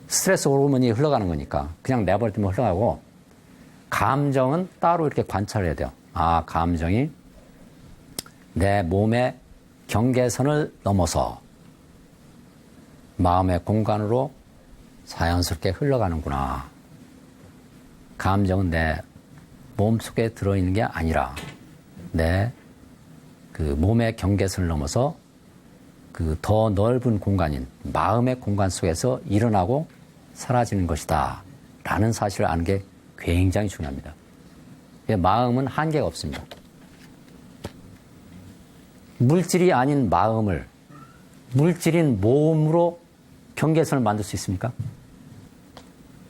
Speaker 2: 스트레스 호르몬이 흘러가는 거니까 그냥 내버려 두면 흘러가고, 감정은 따로 이렇게 관찰해야 돼요. 아, 감정이 내 몸의 경계선을 넘어서 마음의 공간으로 자연스럽게 흘러가는구나. 감정은 내 몸속에 들어있는 게 아니라 내 그 몸의 경계선을 넘어서 그 더 넓은 공간인 마음의 공간 속에서 일어나고 사라지는 것이다 라는 사실을 아는 게 굉장히 중요합니다. 마음은 한계가 없습니다. 물질이 아닌 마음을 물질인 몸으로 경계선을 만들 수 있습니까?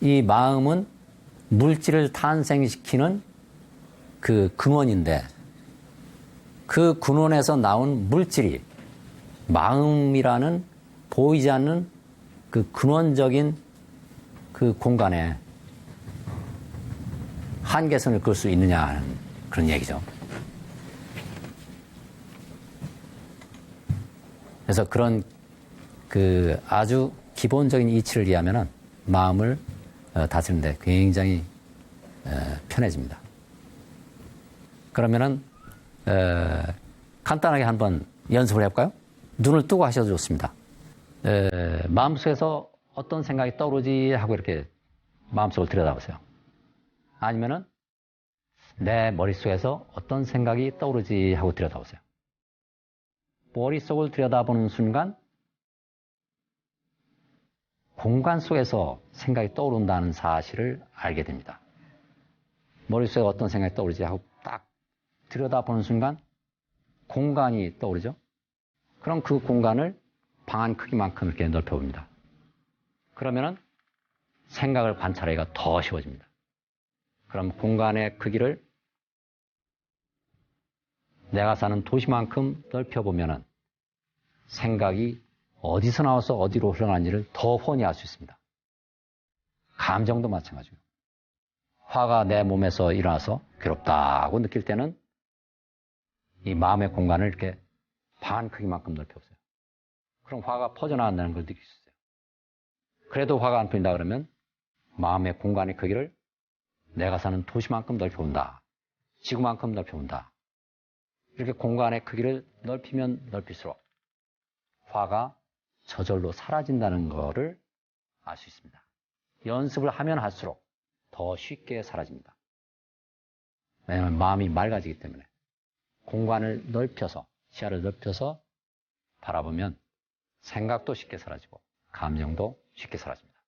Speaker 2: 이 마음은 물질을 탄생시키는 그 근원인데, 그 근원에서 나온 물질이 마음이라는 보이지 않는 그 근원적인 그 공간에 한계선을 그을 수 있느냐 하는 그런 얘기죠. 그래서 그런 그 아주 기본적인 이치를 이해하면은 마음을 다스리는데 굉장히 편해집니다. 그러면은 간단하게 한번 연습을 해볼까요? 눈을 뜨고 하셔도 좋습니다. 마음속에서 어떤 생각이 떠오르지 하고 이렇게 마음속을 들여다보세요. 아니면은 내 머릿속에서 어떤 생각이 떠오르지 하고 들여다보세요. 머릿속을 들여다보는 순간 공간 속에서 생각이 떠오른다는 사실을 알게 됩니다. 머릿속에 어떤 생각이 떠오르지 하고 딱 들여다보는 순간 공간이 떠오르죠. 그럼 그 공간을 방 안 크기만큼 이렇게 넓혀봅니다. 그러면은 생각을 관찰하기가 더 쉬워집니다. 그럼 공간의 크기를 내가 사는 도시만큼 넓혀보면은 생각이 어디서 나와서 어디로 흘러가는지를 더 훤히 알 수 있습니다. 감정도 마찬가지고요. 화가 내 몸에서 일어나서 괴롭다고 느낄 때는 이 마음의 공간을 이렇게 반 크기만큼 넓혀보세요. 그럼 화가 퍼져나간다는 걸 느낄 수 있어요. 그래도 화가 안 풀린다 그러면 마음의 공간의 크기를 내가 사는 도시만큼 넓혀본다. 지구만큼 넓혀본다. 이렇게 공간의 크기를 넓히면 넓힐수록 화가 저절로 사라진다는 것을 알 수 있습니다. 연습을 하면 할수록 더 쉽게 사라집니다. 왜냐하면 마음이 맑아지기 때문에 공간을 넓혀서, 시야를 넓혀서 바라보면 생각도 쉽게 사라지고 감정도 쉽게 사라집니다.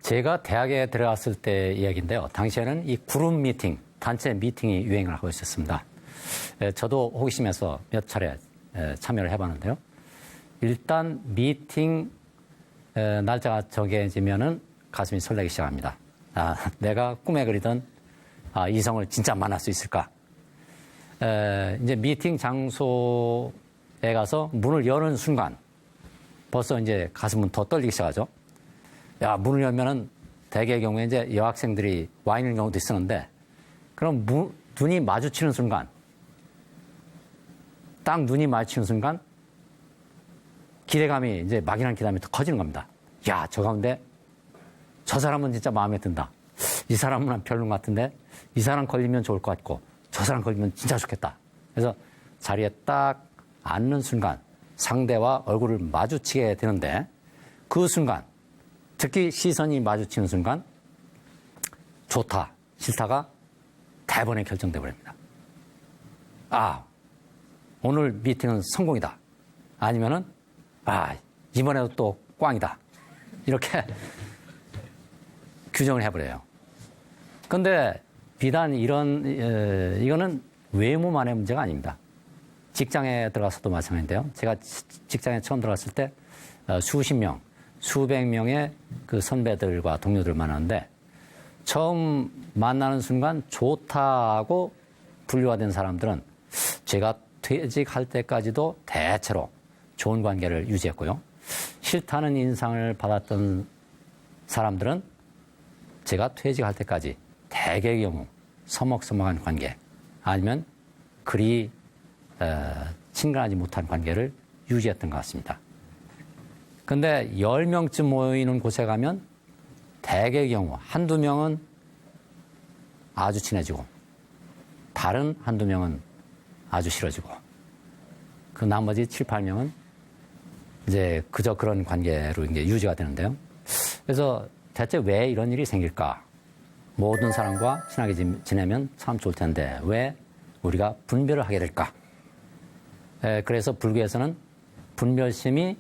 Speaker 2: 제가 대학에 들어갔을 때 이야기인데요. 당시에는 이 그룹 미팅, 단체 미팅이 유행을 하고 있었습니다. 저도 호기심에서 몇 차례 참여를 해봤는데요. 일단 미팅 날짜가 정해지면은 가슴이 설레기 시작합니다. 아, 내가 꿈에 그리던 이성을 진짜 만날 수 있을까? 이제 미팅 장소를 에 가서 문을 여는 순간 벌써 이제 가슴은 더 떨리기 시작하죠. 야, 문을 열면은 대개의 경우에 이제 여학생들이 와 있는 경우도 있었는데 그럼 눈이 마주치는 순간 딱 눈이 마주치는 순간 기대감이 이제 막연한 기대감이 더 커지는 겁니다. 야, 저 가운데 저 사람은 진짜 마음에 든다. 이 사람은 별론 같은데 이 사람 걸리면 좋을 것 같고 저 사람 걸리면 진짜 좋겠다. 그래서 자리에 딱 앉는 순간 상대와 얼굴을 마주치게 되는데 그 순간 특히 시선이 마주치는 순간 좋다, 싫다가 대번에 결정돼 버립니다. 아, 오늘 미팅은 성공이다. 아니면은 아, 이번에도 또 꽝이다. 이렇게 규정을 해버려요. 근데 비단 이거는 외모만의 문제가 아닙니다. 직장에 들어가서도 마찬가지인데요. 제가 직장에 처음 들어갔을 때 수십 명, 수백 명의 그 선배들과 동료들 만났는데 처음 만나는 순간 좋다고 분류가 된 사람들은 제가 퇴직할 때까지도 대체로 좋은 관계를 유지했고요. 싫다는 인상을 받았던 사람들은 제가 퇴직할 때까지 대개의 경우 서먹서먹한 관계 아니면 그리 친근하지 못한 관계를 유지했던 것 같습니다. 근데 10명쯤 모이는 곳에 가면 대개의 경우 한두 명은 아주 친해지고 다른 한두 명은 아주 싫어지고 그 나머지 7, 8명은 이제 그저 그런 관계로 이제 유지가 되는데요. 그래서 대체 왜 이런 일이 생길까? 모든 사람과 친하게 지내면 참 좋을 텐데 왜 우리가 분별을 하게 될까? 그래서 불교에서는 분별심이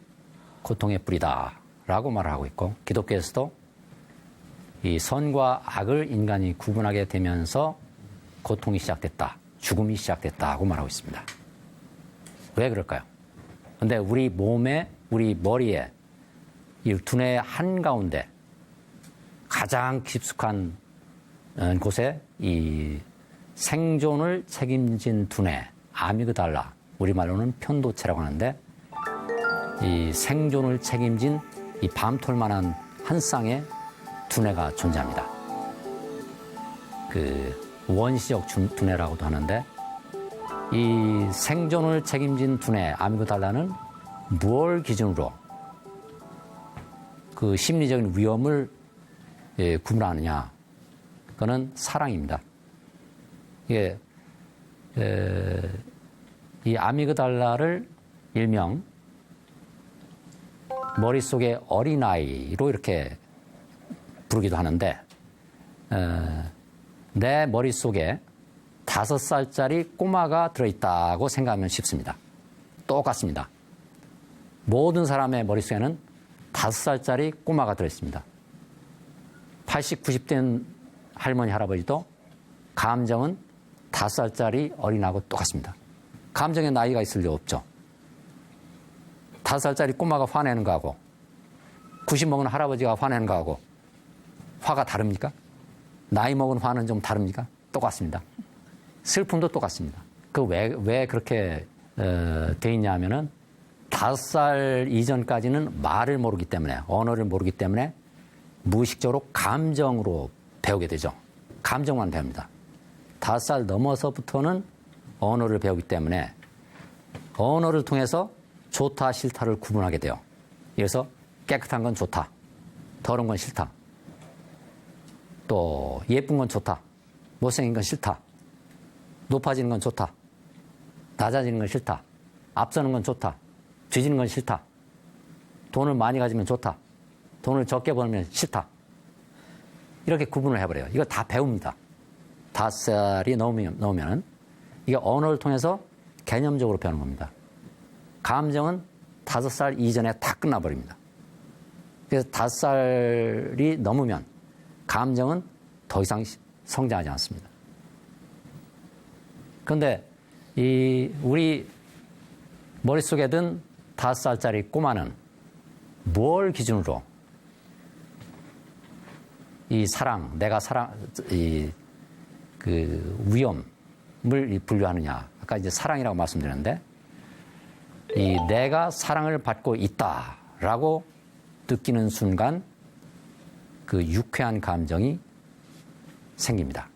Speaker 2: 고통의 뿌리다라고 말을 하고 있고 기독교에서도 이 선과 악을 인간이 구분하게 되면서 고통이 시작됐다, 죽음이 시작됐다고 말하고 있습니다. 왜 그럴까요? 근데 우리 몸에, 우리 머리에 이 두뇌 한가운데 가장 깊숙한 곳에 이 생존을 책임진 두뇌, 아미그달라, 우리말로는 편도체라고 하는데 이 생존을 책임진 이 밤톨만한 한 쌍의 두뇌가 존재합니다. 그 원시적 두뇌라고도 하는데 이 생존을 책임진 두뇌, 아미그달라는 무엇을 기준으로 그 심리적인 위험을 구분하느냐? 그거는 사랑입니다. 이게 이 아미그달라를 일명 머릿속의 어린아이로 이렇게 부르기도 하는데 내 머릿속에 5살짜리 꼬마가 들어있다고 생각하면 쉽습니다. 똑같습니다. 모든 사람의 머릿속에는 5살짜리 꼬마가 들어있습니다. 80, 90된 할머니, 할아버지도 감정은 5살짜리 어린아이하고 똑같습니다. 감정의 나이가 있을 리 없죠. 5살짜리 꼬마가 화내는 거하고 90 먹은 할아버지가 화내는 거하고 화가 다릅니까? 나이 먹은 화는 좀 다릅니까? 똑같습니다. 슬픔도 똑같습니다. 왜 그렇게 돼 있냐 하면은 5살 이전까지는 말을 모르기 때문에, 언어를 모르기 때문에 무의식적으로 감정으로 배우게 되죠. 감정만 배웁니다. 5살 넘어서부터는 언어를 배우기 때문에 언어를 통해서 좋다, 싫다를 구분하게 돼요. 그래서 깨끗한 건 좋다, 더러운 건 싫다, 또 예쁜 건 좋다, 못생긴 건 싫다, 높아지는 건 좋다, 낮아지는 건 싫다, 앞서는 건 좋다, 뒤지는 건 싫다, 돈을 많이 가지면 좋다, 돈을 적게 벌면 싫다. 이렇게 구분을 해버려요. 이거 다 배웁니다. 5살이 넘으면 이게 언어를 통해서 개념적으로 배우는 겁니다. 감정은 5살 이전에 다 끝나버립니다. 그래서 5살이 넘으면 감정은 더 이상 성장하지 않습니다. 그런데 우리 머릿속에 든 5살짜리 꼬마는 뭘 기준으로 그 위험을 분류하느냐. 아까 이제 사랑이라고 말씀드렸는데, 이 내가 사랑을 받고 있다라고 느끼는 순간 그 유쾌한 감정이 생깁니다.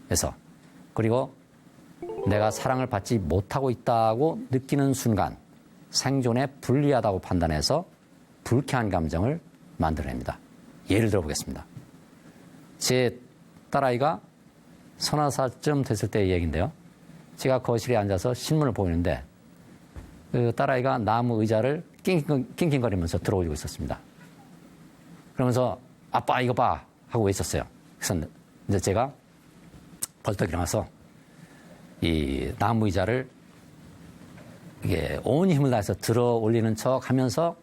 Speaker 2: 그래서 그리고 내가 사랑을 받지 못하고 있다고 느끼는 순간 생존에 불리하다고 판단해서 불쾌한 감정을 만들어냅니다. 예를 들어 보겠습니다. 제 딸아이가 30살쯤 됐을 때의 얘기인데요. 제가 거실에 앉아서 신문을 보이는데 그 딸아이가 나무 의자를 낑낑거리면서 들어올리고 있었습니다. 그러면서 아빠 이거 봐 하고 외쳤어요. 그래서 이제 제가 벌떡 일어나서 이 나무 의자를 이게 온 힘을 다해서 들어 올리는 척 하면서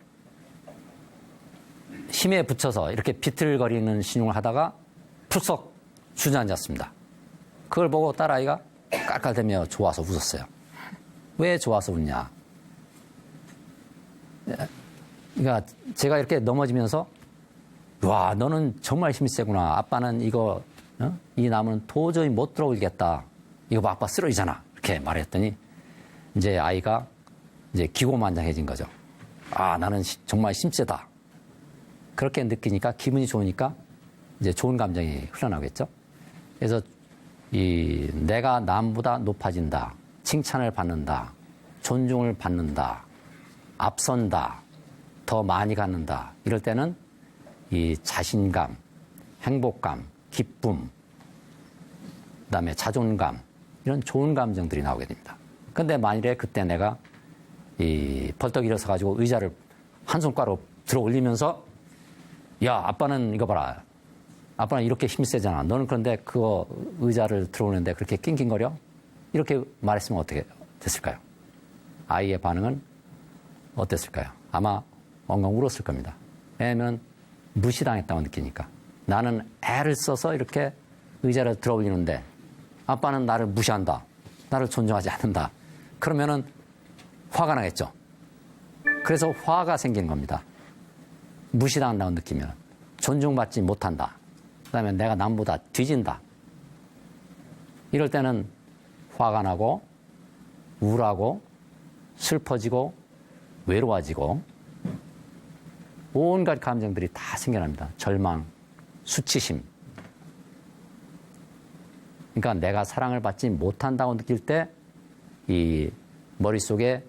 Speaker 2: 힘에 붙여서 이렇게 비틀거리는 신용을 하다가 풀썩 주저앉았습니다. 그걸 보고 딸아이가 깔깔대며 좋아서 웃었어요. 왜 좋아서 웃냐? 그러니까 제가 이렇게 넘어지면서 와 너는 정말 힘이 세구나. 아빠는 이거 이 나무는 도저히 못 들어올리겠다. 이거 봐 아빠 쓰러지잖아. 이렇게 말했더니 이제 아이가 이제 기고만장해진 거죠. 아 나는 정말 힘세다. 그렇게 느끼니까 기분이 좋으니까 이제 좋은 감정이 흘러나오겠죠. 그래서 이 내가 남보다 높아진다, 칭찬을 받는다, 존중을 받는다, 앞선다, 더 많이 갖는다. 이럴 때는 이 자신감, 행복감, 기쁨, 그다음에 자존감 이런 좋은 감정들이 나오게 됩니다. 근데 만일에 그때 내가 이 벌떡 일어서 가지고 의자를 한 손가락으로 들어 올리면서 야 아빠는 이거 봐라. 아빠는 이렇게 힘이 세잖아. 너는 그런데 그거 의자를 들어오는데 그렇게 낑낑거려? 이렇게 말했으면 어떻게 됐을까요? 아이의 반응은 어땠을까요? 아마 엉엉 울었을 겁니다. 왜냐하면 무시당했다고 느끼니까. 나는 애를 써서 이렇게 의자를 들어 올리는데 아빠는 나를 무시한다. 나를 존중하지 않는다. 그러면은 화가 나겠죠. 그래서 화가 생긴 겁니다. 무시당한다고 느끼면 존중받지 못한다. 그다음에 내가 남보다 뒤진다. 이럴 때는 화가 나고 우울하고 슬퍼지고 외로워지고 온갖 감정들이 다 생겨납니다. 절망, 수치심. 그러니까 내가 사랑을 받지 못한다고 느낄 때 이 머릿속에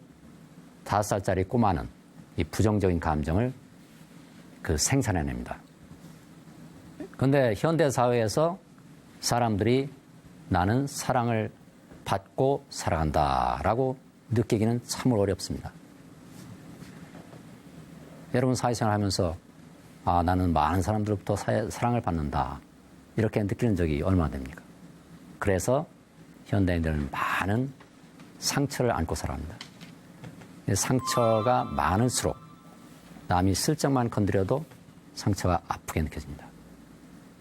Speaker 2: 5살짜리 꼬마는 이 부정적인 감정을 그 생산해냅니다. 그런데 현대 사회에서 사람들이 나는 사랑을 받고 살아간다라고 느끼기는 참으로 어렵습니다. 여러분 사회생활 하면서 아 나는 많은 사람들로부터 사랑을 받는다 이렇게 느끼는 적이 얼마나 됩니까? 그래서 현대인들은 많은 상처를 안고 살아갑니다. 상처가 많을수록 남이 슬쩍만 건드려도 상처가 아프게 느껴집니다.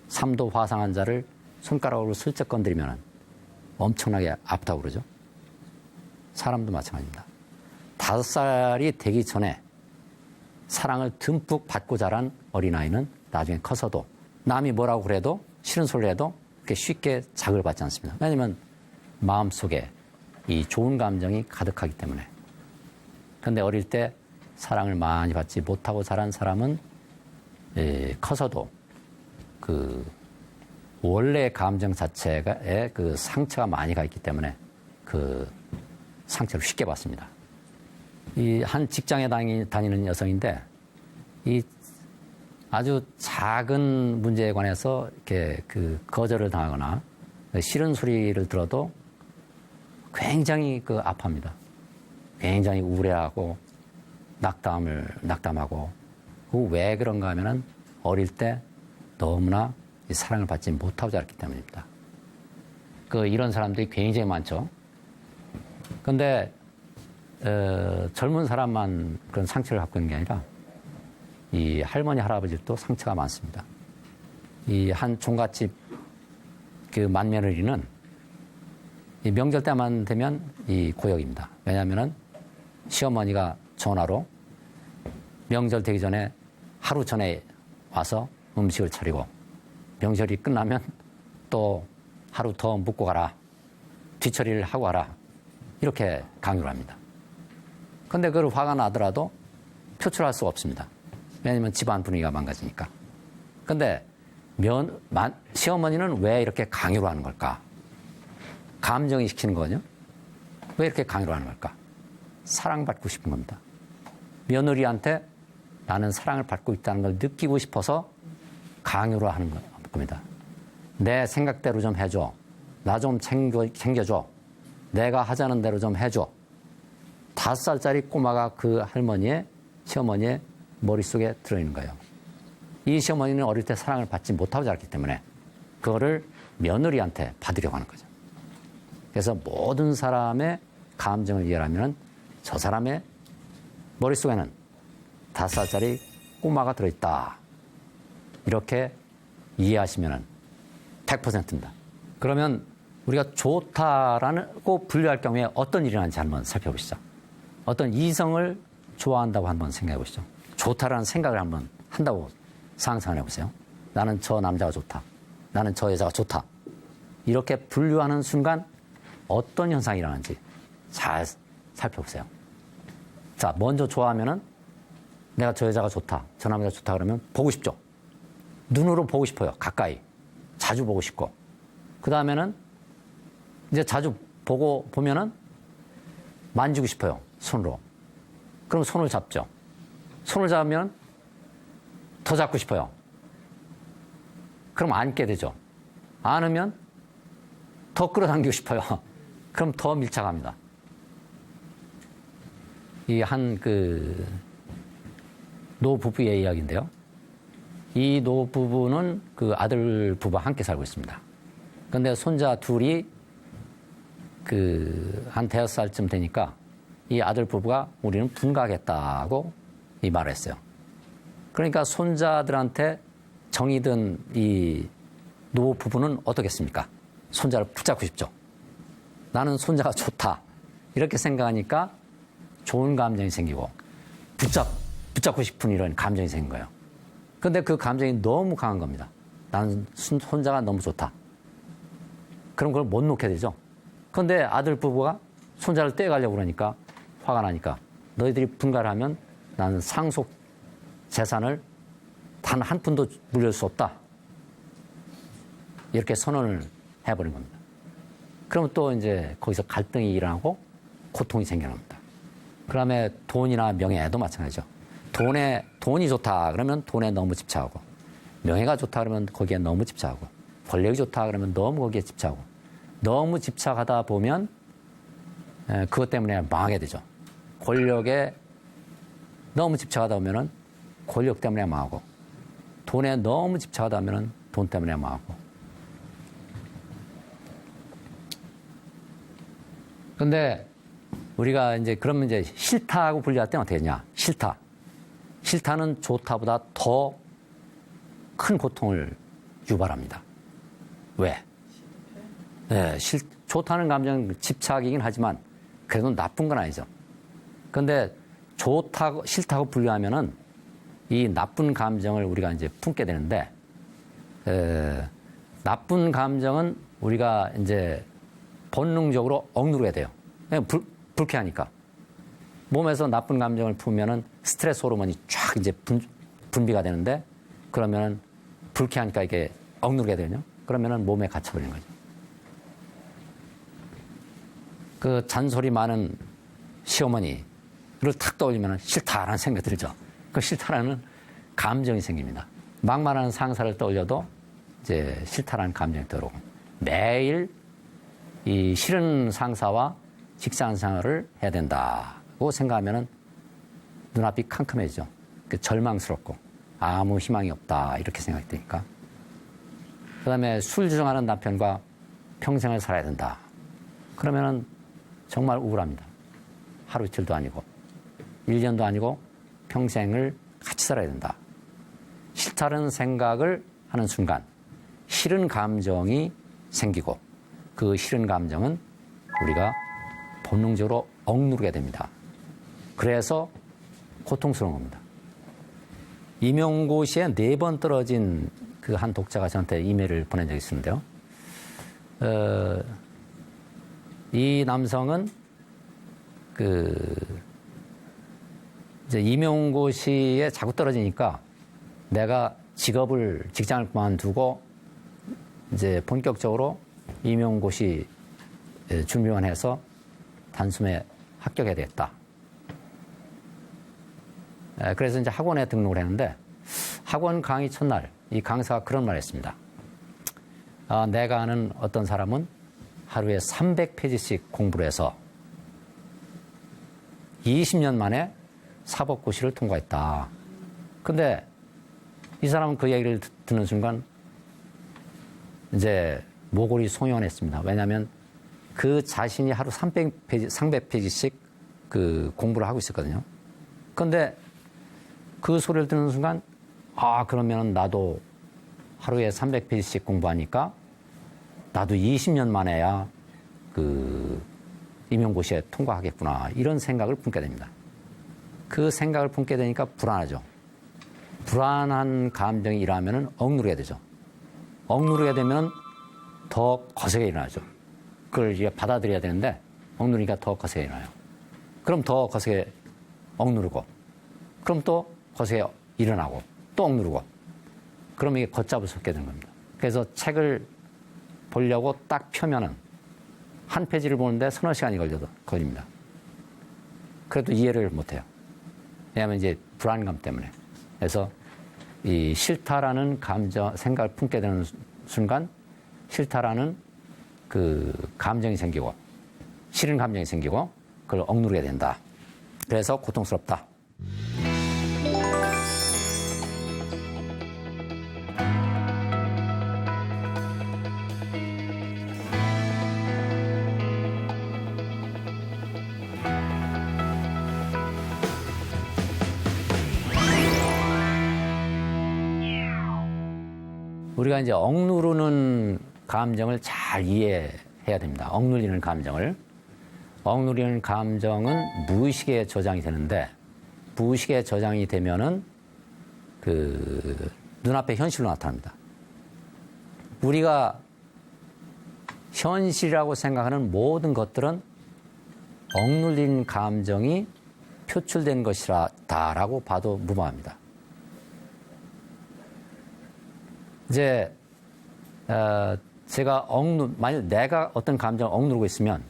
Speaker 2: 3도 화상 환자를 손가락으로 슬쩍 건드리면 엄청나게 아프다고 그러죠. 사람도 마찬가지입니다. 5살이 되기 전에 사랑을 듬뿍 받고 자란 어린아이는 나중에 커서도 남이 뭐라고 그래도 싫은 소리를 해도 그렇게 쉽게 자극을 받지 않습니다. 왜냐하면 마음속에 이 좋은 감정이 가득하기 때문에. 그런데 어릴 때 사랑을 많이 받지 못하고 자란 사람은 커서도 그 원래 감정 자체에 그 상처가 많이 가 있기 때문에 그 상처를 쉽게 받습니다. 이 한 직장에 다니는 여성인데 이 아주 작은 문제에 관해서 이렇게 그 거절을 당하거나 싫은 소리를 들어도 굉장히 그 아파합니다. 굉장히 우울해하고 낙담하고 그 왜 그런가 하면은 어릴 때 너무나 사랑을 받지 못하고 자랐기 때문입니다. 그 이런 사람들이 굉장히 많죠. 그런데 젊은 사람만 그런 상처를 갖고 있는 게 아니라 이 할머니 할아버지도 상처가 많습니다. 이 한 종갓집 그 맏며느리는 이 명절 때만 되면 이 고역입니다. 왜냐하면은 시어머니가 전화로 명절 되기 전에 하루 전에 와서 음식을 차리고 명절이 끝나면 또 하루 더 묵고 가라. 뒤처리를 하고 가라. 이렇게 강요를 합니다. 근데 그걸 화가 나더라도 표출할 수가 없습니다. 왜냐하면 집안 분위기가 망가지니까. 근데 시어머니는 왜 이렇게 강요를 하는 걸까? 감정이 시키는 거거든요. 왜 이렇게 강요를 하는 걸까? 사랑받고 싶은 겁니다. 며느리한테 나는 사랑을 받고 있다는 걸 느끼고 싶어서 강요를 하는 겁니다. 내 생각대로 좀 해줘. 나 좀 챙겨줘. 내가 하자는 대로 좀 해줘. 5살짜리 꼬마가 그 시어머니의 머릿속에 들어있는 거예요. 이 시어머니는 어릴 때 사랑을 받지 못하고 자랐기 때문에 그거를 며느리한테 받으려고 하는 거죠. 그래서 모든 사람의 감정을 이해하면 저 사람의 머릿속에는 5살짜리 꼬마가 들어있다. 이렇게 이해하시면 100%입니다. 그러면 우리가 좋다라고 분류할 경우에 어떤 일이 나는지 한번 살펴보시죠. 어떤 이성을 좋아한다고 한번 생각해 보시죠. 좋다라는 생각을 한번 한다고 상상을 해보세요. 나는 저 남자가 좋다. 나는 저 여자가 좋다. 이렇게 분류하는 순간 어떤 현상이 일어나는지 잘 살펴보세요. 자, 먼저 좋아하면은 내가 저 여자가 좋다. 저 남자가 좋다 그러면 보고 싶죠. 눈으로 보고 싶어요. 가까이. 자주 보고 싶고. 그 다음에는 이제 자주 보면은 만지고 싶어요. 손으로. 그럼 손을 잡죠. 손을 잡으면 더 잡고 싶어요. 그럼 안게 되죠. 안으면 더 끌어당기고 싶어요. 그럼 더 밀착합니다. 이 노부부의 이야기인데요. 이 노부부는 그 아들 부부와 함께 살고 있습니다. 근데 손자 둘이 한 5살쯤 되니까 이 아들 부부가 우리는 분가하겠다고 이 말을 했어요. 그러니까 손자들한테 정이 든 이 노부부는 어떻겠습니까? 손자를 붙잡고 싶죠. 나는 손자가 좋다. 이렇게 생각하니까 좋은 감정이 생기고 붙잡고 싶은 이런 감정이 생긴 거예요. 근데 그 감정이 너무 강한 겁니다. 나는 손자가 너무 좋다. 그럼 그걸 못 놓게 되죠. 그런데 아들 부부가 손자를 떼가려고 그러니까 화가 나니까 너희들이 분가를 하면 나는 상속 재산을 단 한 푼도 물릴 수 없다. 이렇게 선언을 해버린 겁니다. 그러면 또 이제 거기서 갈등이 일어나고 고통이 생겨납니다. 그 다음에 돈이나 명예도 마찬가지죠. 돈이 좋다 그러면 돈에 너무 집착하고, 명예가 좋다 그러면 거기에 너무 집착하고, 권력이 좋다 그러면 너무 거기에 집착하고, 너무 집착하다 보면 그것 때문에 망하게 되죠. 권력에 너무 집착하다 보면은 권력 때문에 망하고, 돈에 너무 집착하다 보면은 돈 때문에 망하고. 근데 우리가 이제 그러면 이제 싫다고 분류할 때는 어떻게 되냐? 싫다는 좋다보다 더 큰 고통을 유발합니다. 왜? 네, 좋다는 감정은 집착이긴 하지만 그래도 나쁜 건 아니죠. 그런데 싫다고 분류하면은 이 나쁜 감정을 우리가 이제 품게 되는데, 나쁜 감정은 우리가 이제 본능적으로 억누르게 돼요. 그냥 불쾌하니까. 몸에서 나쁜 감정을 품으면은 스트레스 호르몬이 쫙 이제 분비가 되는데, 그러면은 불쾌하니까 이게 억누르게 되거든요. 그러면은 몸에 갇혀버리는 거죠. 그 잔소리 많은 시어머니를 탁 떠올리면 싫다라는 생각이 들죠. 그 싫다라는 감정이 생깁니다. 막말하는 상사를 떠올려도 이제 싫다라는 감정이 들어오고, 매일 이 싫은 상사와 직장 생활을 해야 된다고 생각하면은 눈앞이 캄캄해지죠. 절망스럽고 아무 희망이 없다 이렇게 생각이 드니까. 그 다음에 술 주정하는 남편과 평생을 살아야 된다. 그러면은 정말 우울합니다. 하루 이틀도 아니고 1년도 아니고 평생을 같이 살아야 된다. 싫다는 생각을 하는 순간 싫은 감정이 생기고, 그 싫은 감정은 우리가 본능적으로 억누르게 됩니다. 그래서 고통스러운 겁니다. 임용고시에 4번 떨어진 그 한 독자가 저한테 이메일을 보낸 적이 있었는데요. 이 남성은 이제 임용고시에 자꾸 떨어지니까 내가 직장을 그만두고 이제 본격적으로 임용고시 준비만 해서 단숨에 합격해야 되겠다. 그래서 이제 학원에 등록을 했는데 학원 강의 첫날 이 강사가 그런 말을 했습니다. 내가 아는 어떤 사람은 하루에 300페이지씩 공부를 해서 20년 만에 사법고시를 통과했다. 근데 이 사람은 그 얘기를 듣는 순간 이제 모골이 송연했습니다. 왜냐하면 그 자신이 하루 300페이지씩 그 공부를 하고 있었거든요. 근데 그 소리를 듣는 순간 그러면 나도 하루에 300페이지씩 공부하니까 나도 20년 만에야 그 임용고시에 통과하겠구나. 이런 생각을 품게 됩니다. 그 생각을 품게 되니까 불안하죠. 불안한 감정이 일어나면 억누르게 되죠. 억누르게 되면 더 거세게 일어나죠. 그걸 이제 받아들여야 되는데 억누르니까 더 거세게 일어나요. 그럼 더 거세게 억누르고 그럼 또 거세게 일어나고 또 억누르고 그럼 이게 걷잡을 수 없게 되는 겁니다. 그래서 책을 보려고 딱 펴면은 한 페이지를 보는데 서너 시간이 걸립니다. 그래도 이해를 못해요. 왜냐하면 이제 불안감 때문에. 그래서 이 싫다라는 생각을 품게 되는 순간 싫다라는 그 감정이 생기고 싫은 감정이 생기고 그걸 억누르게 된다. 그래서 고통스럽다. 우리가 이제 억누르는 감정을 잘 이해해야 됩니다. 억눌리는 감정을. 억누리는 감정은 무의식에 저장이 되는데, 무의식에 저장이 되면은 그 눈앞에 현실로 나타납니다. 우리가 현실이라고 생각하는 모든 것들은 억눌린 감정이 표출된 것이다라고 봐도 무방합니다. 이제 제가 만약 내가 어떤 감정을 억누르고 있으면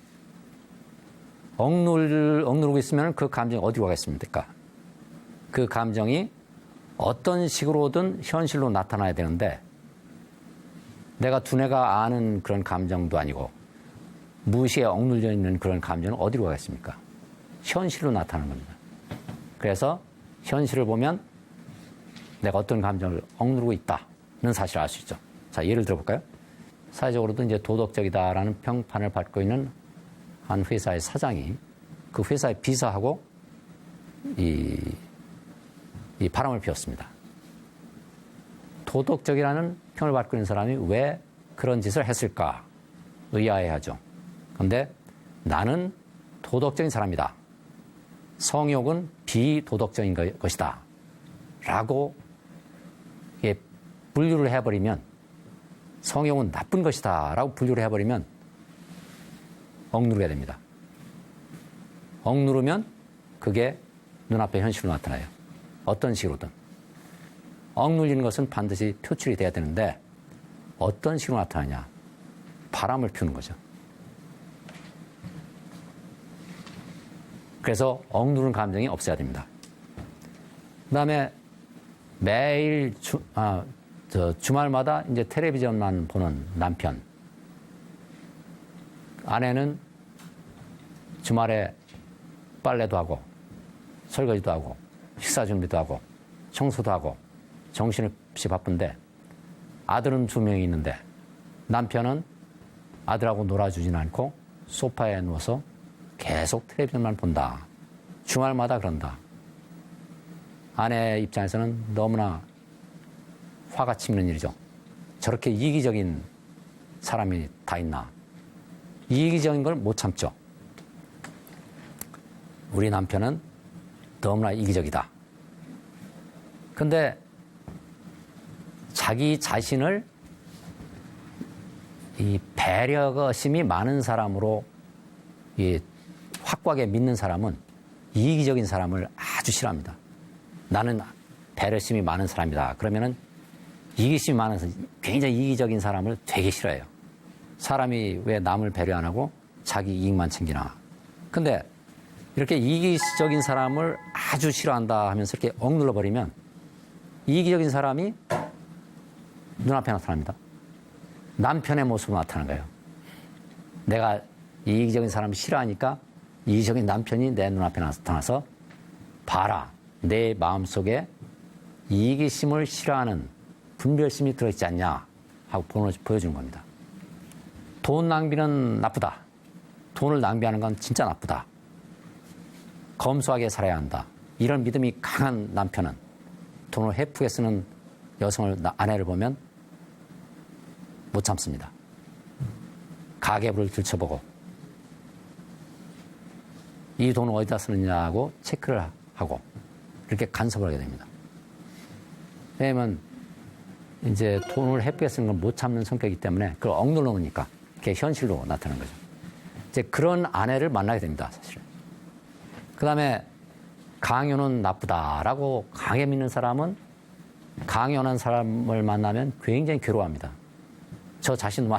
Speaker 2: 억누르고 있으면 그 감정이 어디로 가겠습니까? 그 감정이 어떤 식으로든 현실로 나타나야 되는데 내가 두뇌가 아는 그런 감정도 아니고 무의식에 억눌려 있는 그런 감정은 어디로 가겠습니까? 현실로 나타나는 겁니다. 그래서 현실을 보면 내가 어떤 감정을 억누르고 있다는 사실을 알 수 있죠. 자, 예를 들어볼까요? 사회적으로도 이제 도덕적이다라는 평판을 받고 있는 한 회사의 사장이 그 회사의 비서하고 이 바람을 피웠습니다. 도덕적이라는 평을 받고 있는 사람이 왜 그런 짓을 했을까 의아해하죠. 그런데 나는 도덕적인 사람이다. 성욕은 비도덕적인 것이다. 라고 분류를 해버리면 성욕은 나쁜 것이다. 라고 분류를 해버리면 억누르게 됩니다. 억누르면 그게 눈앞에 현실로 나타나요. 어떤 식으로든. 억눌리는 것은 반드시 표출이 돼야 되는데 어떤 식으로 나타나냐. 바람을 피우는 거죠. 그래서 억누르는 감정이 없어야 됩니다. 그 다음에 매일 주말마다 이제 텔레비전만 보는 남편. 아내는 주말에 빨래도 하고, 설거지도 하고, 식사 준비도 하고, 청소도 하고, 정신없이 바쁜데, 아들은 2명이 있는데, 남편은 아들하고 놀아주진 않고, 소파에 누워서 계속 텔레비전만 본다. 주말마다 그런다. 아내 입장에서는 너무나 화가 치미는 일이죠. 저렇게 이기적인 사람이 다 있나. 이기적인 걸 못 참죠. 우리 남편은 너무나 이기적이다. 근데 자기 자신을 이 배려심이 많은 사람으로 확고하게 믿는 사람은 이기적인 사람을 아주 싫어합니다. 나는 배려심이 많은 사람이다. 그러면은 이기심이 많은 굉장히 이기적인 사람을 되게 싫어해요. 사람이 왜 남을 배려 안 하고 자기 이익만 챙기나. 근데 이렇게 이기적인 사람을 아주 싫어한다 하면서 이렇게 억눌러 버리면 이기적인 사람이 눈앞에 나타납니다. 남편의 모습으로 나타나는 거예요. 내가 이기적인 사람을 싫어하니까 이기적인 남편이 내 눈앞에 나타나서 봐라. 내 마음속에 이기심을 싫어하는 분별심이 들어있지 않냐 하고 보여주는 겁니다. 돈 낭비는 나쁘다. 돈을 낭비하는 건 진짜 나쁘다. 검소하게 살아야 한다. 이런 믿음이 강한 남편은 돈을 헤프게 쓰는 여성을, 아내를 보면 못 참습니다. 가계부를 들춰보고 이 돈을 어디다 쓰느냐고 체크를 하고 이렇게 간섭을 하게 됩니다. 왜냐면 이제 돈을 헤프게 쓰는 걸 못 참는 성격이기 때문에 그걸 억눌러 놓으니까 그게 현실로 나타나는 거죠. 이제 그런 아내를 만나게 됩니다, 사실은. 그 다음에 강요는 나쁘다라고 강하게 믿는 사람은 강요하는 사람을 만나면 굉장히 괴로워합니다. 저 자신도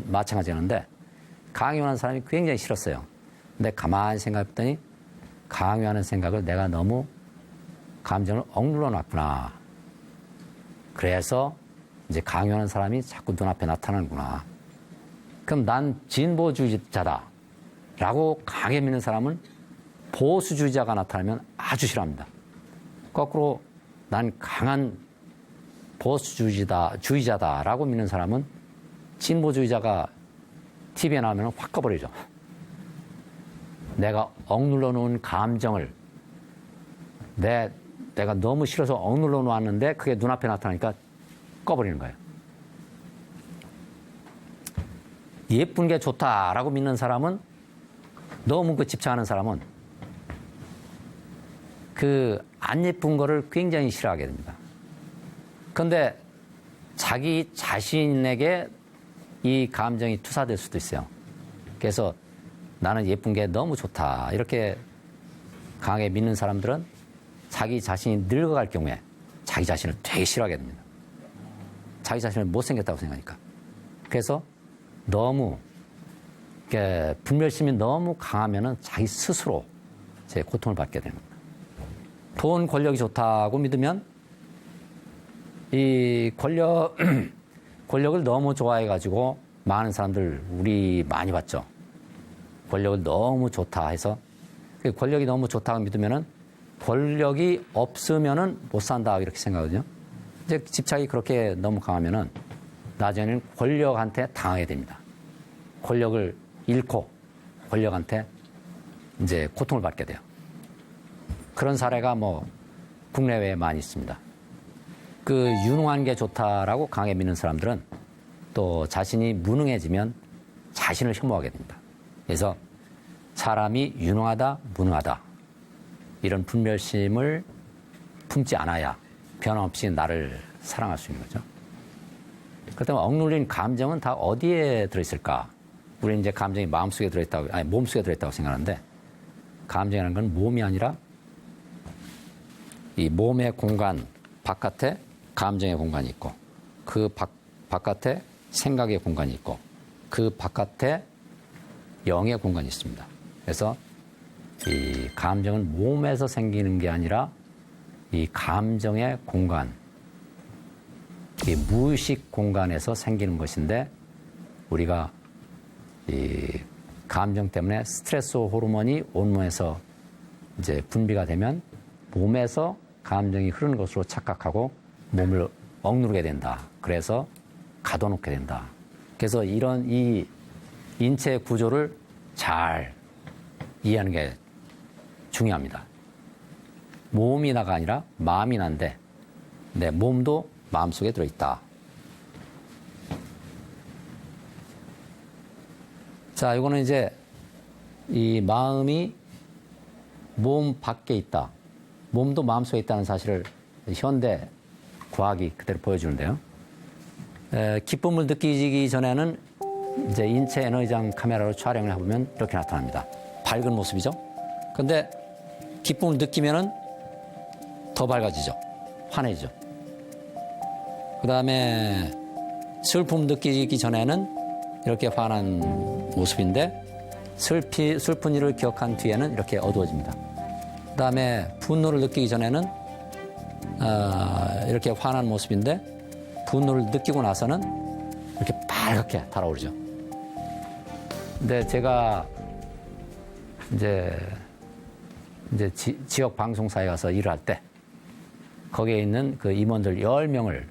Speaker 2: 마찬가지였는데 강요하는 사람이 굉장히 싫었어요. 근데 가만히 생각해봤더니 강요하는 생각을 내가 너무 감정을 억눌러 놨구나. 그래서 이제 강요하는 사람이 자꾸 눈앞에 나타나는구나. 그럼 난 진보주의자다 라고 강하게 믿는 사람은 보수주의자가 나타나면 아주 싫어합니다. 거꾸로 난 강한 보수주의자다라고 믿는 사람은 진보주의자가 TV에 나오면 확 꺼버리죠. 내가 억눌러 놓은 감정을 내가 너무 싫어서 억눌러 놓았는데 그게 눈앞에 나타나니까 꺼버리는 거예요. 예쁜 게 좋다라고 믿는 사람은, 너무 그 집착하는 사람은 그 안 예쁜 거를 굉장히 싫어하게 됩니다. 그런데 자기 자신에게 이 감정이 투사될 수도 있어요. 그래서 나는 예쁜 게 너무 좋다 이렇게 강하게 믿는 사람들은 자기 자신이 늙어갈 경우에 자기 자신을 되게 싫어하게 됩니다. 자기 자신을 못생겼다고 생각하니까. 그래서 너무 분별심이 너무 강하면은 자기 스스로 제 고통을 받게 되는 겁니다. 돈, 권력이 좋다고 믿으면 이 권력을 너무 좋아해가지고 많은 사람들 우리 많이 봤죠. 권력을 너무 좋다 해서 권력이 너무 좋다고 믿으면은 권력이 없으면은 못 산다 이렇게 생각하거든요. 이제 집착이 그렇게 너무 강하면은 나중에는 권력한테 당하게 됩니다. 권력을 잃고 권력한테 이제 고통을 받게 돼요. 그런 사례가 국내외에 많이 있습니다. 그 유능한 게 좋다라고 강하게 믿는 사람들은 또 자신이 무능해지면 자신을 혐오하게 됩니다. 그래서 사람이 유능하다, 무능하다 이런 분별심을 품지 않아야 변함없이 나를 사랑할 수 있는 거죠. 그렇다면 억눌린 감정은 다 어디에 들어있을까? 우리는 이제 감정이 마음속에 들어있다고, 몸속에 들어있다고 생각하는데, 감정이라는 건 몸이 아니라 이 몸의 공간 바깥에 감정의 공간이 있고, 그 바깥에 생각의 공간이 있고, 그 바깥에 영의 공간이 있습니다. 그래서 이 감정은 몸에서 생기는 게 아니라 이 감정의 공간, 이 무의식 공간에서 생기는 것인데, 우리가 이 감정 때문에 스트레스 호르몬이 온몸에서 이제 분비가 되면 몸에서 감정이 흐르는 것으로 착각하고 몸을 억누르게 된다. 그래서 가둬놓게 된다. 그래서 이런 이 인체 구조를 잘 이해하는 게 중요합니다. 몸이 나가 아니라 마음이 난데 내 몸도 마음속에 들어있다. 자, 이거는 이제 이 마음이 몸 밖에 있다. 몸도 마음속에 있다는 사실을 현대 과학이 그대로 보여주는데요. 기쁨을 느끼기 전에는 이제 인체 에너지장 카메라로 촬영을 해보면 이렇게 나타납니다. 밝은 모습이죠. 근데 기쁨을 느끼면은 더 밝아지죠. 환해지죠. 그 다음에 슬픔을 느끼기 전에는 이렇게 환한 모습인데 슬픈 일을 기억한 뒤에는 이렇게 어두워집니다. 그 다음에 분노를 느끼기 전에는 이렇게 환한 모습인데 분노를 느끼고 나서는 이렇게 빨갛게 달아오르죠. 근데 제가 이제 지역 방송사에 가서 일을 할 때 거기에 있는 그 임원들 10명을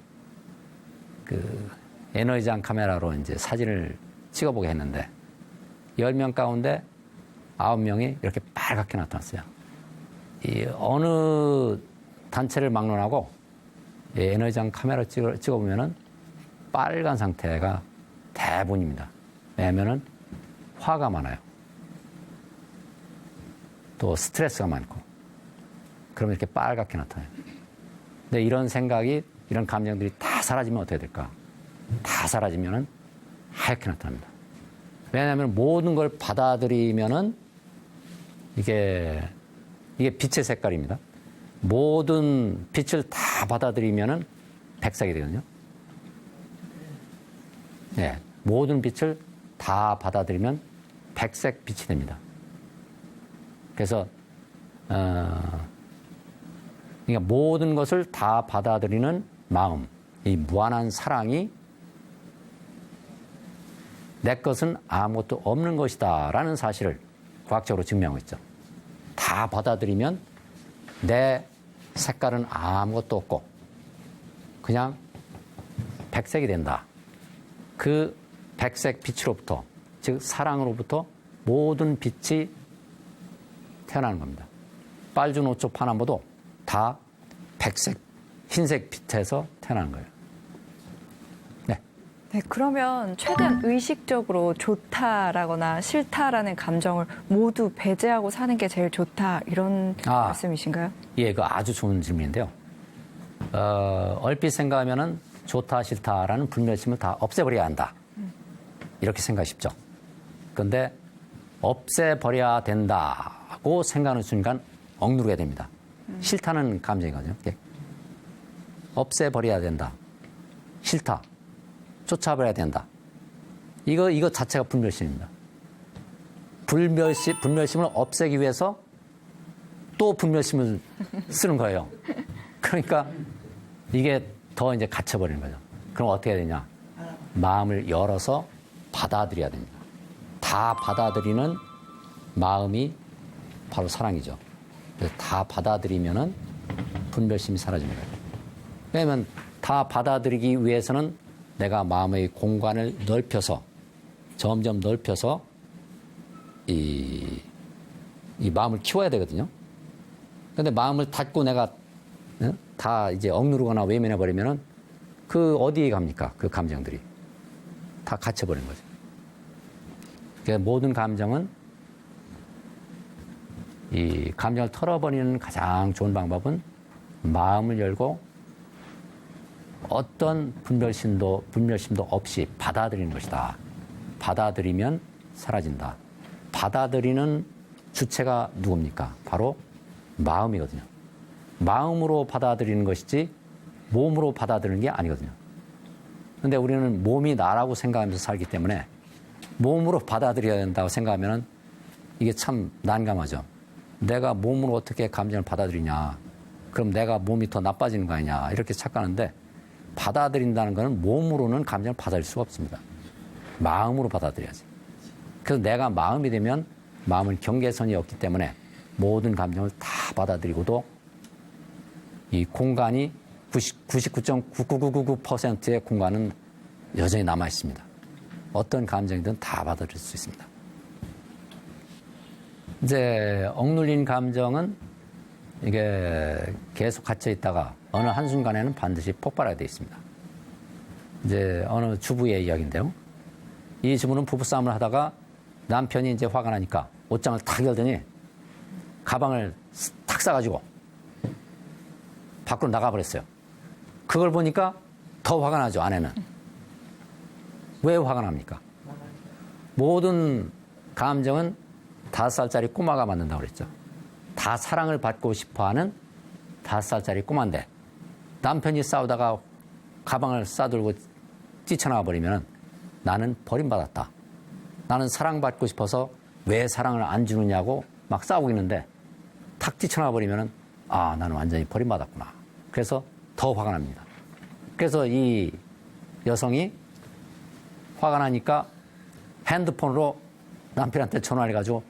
Speaker 2: 그 에너지장 카메라로 이제 사진을 찍어보게 했는데 10명 가운데 9명이 이렇게 빨갛게 나타났어요. 이 어느 단체를 막론하고 이 에너지장 카메라 찍어보면은 빨간 상태가 대부분입니다. 왜냐면은 화가 많아요. 또 스트레스가 많고 그러면 이렇게 빨갛게 나타나요. 근데 이런 생각이 이런 감정들이 다 사라지면 어떻게 될까? 다 사라지면은 하얗게 나타납니다. 왜냐하면 모든 걸 받아들이면은 이게 빛의 색깔입니다. 모든 빛을 다 받아들이면은 백색이 되거든요. 네, 모든 빛을 다 받아들이면 백색 빛이 됩니다. 그래서 그러니까 모든 것을 다 받아들이는 마음, 이 무한한 사랑이 내 것은 아무것도 없는 것이다라는 사실을 과학적으로 증명하고 있죠. 다 받아들이면 내 색깔은 아무것도 없고 그냥 백색이 된다. 그 백색 빛으로부터, 즉 사랑으로부터 모든 빛이 태어나는 겁니다. 빨주노초 파남보도 다 백색, 흰색 빛에서 태어나는 거예요. 네.
Speaker 1: 네, 그러면 최대한 의식적으로 좋다라거나 싫다라는 감정을 모두 배제하고 사는 게 제일 좋다 이런 말씀이신가요?
Speaker 2: 예, 그 아주 좋은 질문인데요. 얼핏 생각하면은 좋다 싫다라는 불멸심을 다 없애버려야 한다. 이렇게 생각이 쉽죠. 그런데 없애버려야 된다고 생각하는 순간 억누르게 됩니다. 싫다는 감정이거든요. 없애버려야 된다. 싫다. 쫓아버려야 된다. 이거 자체가 불멸심입니다. 불멸심을 없애기 위해서 또 불멸심을 쓰는 거예요. 그러니까 이게 더 이제 갇혀버리는 거죠. 그럼 어떻게 해야 되냐? 마음을 열어서 받아들여야 됩니다. 다 받아들이는 마음이 바로 사랑이죠. 그래서 다 받아들이면은 분별심이 사라집니다. 왜냐하면 다 받아들이기 위해서는 내가 마음의 공간을 넓혀서 점점 넓혀서 이 마음을 키워야 되거든요. 그런데 마음을 닫고 내가 다 이제 억누르거나 외면해 버리면은 그 어디에 갑니까? 그 감정들이 다 갇혀버리는 거죠. 그래서 모든 감정은 이 감정을 털어버리는 가장 좋은 방법은 마음을 열고 어떤 분별심도 없이 받아들이는 것이다. 받아들이면 사라진다. 받아들이는 주체가 누굽니까? 바로 마음이거든요. 마음으로 받아들이는 것이지 몸으로 받아들이는 게 아니거든요. 그런데 우리는 몸이 나라고 생각하면서 살기 때문에 몸으로 받아들여야 된다고 생각하면 이게 참 난감하죠. 내가 몸으로 어떻게 감정을 받아들이냐. 그럼 내가 몸이 더 나빠지는 거 아니냐. 이렇게 착각하는데 받아들인다는 것은 몸으로는 감정을 받아들일 수가 없습니다. 마음으로 받아들여야지. 그래서 내가 마음이 되면 마음은 경계선이 없기 때문에 모든 감정을 다 받아들이고도 이 공간이 99.99999%의 공간은 여전히 남아 있습니다. 어떤 감정이든 다 받아들일 수 있습니다. 이제 억눌린 감정은 이게 계속 갇혀 있다가 어느 한순간에는 반드시 폭발하게 되어 있습니다. 이제 어느 주부의 이야기인데요. 이 주부는 부부싸움을 하다가 남편이 이제 화가 나니까 옷장을 탁 열더니 가방을 탁 싸가지고 밖으로 나가버렸어요. 그걸 보니까 더 화가 나죠, 아내는. 왜 화가 납니까? 모든 감정은 5살짜리 꼬마가 만든다고 그랬죠. 다 사랑을 받고 싶어하는 5살짜리 꼬마인데 남편이 싸우다가 가방을 싸들고 뛰쳐나와 버리면 나는 버림받았다. 나는 사랑받고 싶어서 왜 사랑을 안 주느냐고 막 싸우고 있는데 탁 뛰쳐나와 버리면 아, 나는 완전히 버림받았구나. 그래서 더 화가 납니다. 그래서 이 여성이 화가 나니까 핸드폰으로 남편한테 전화를 해가지고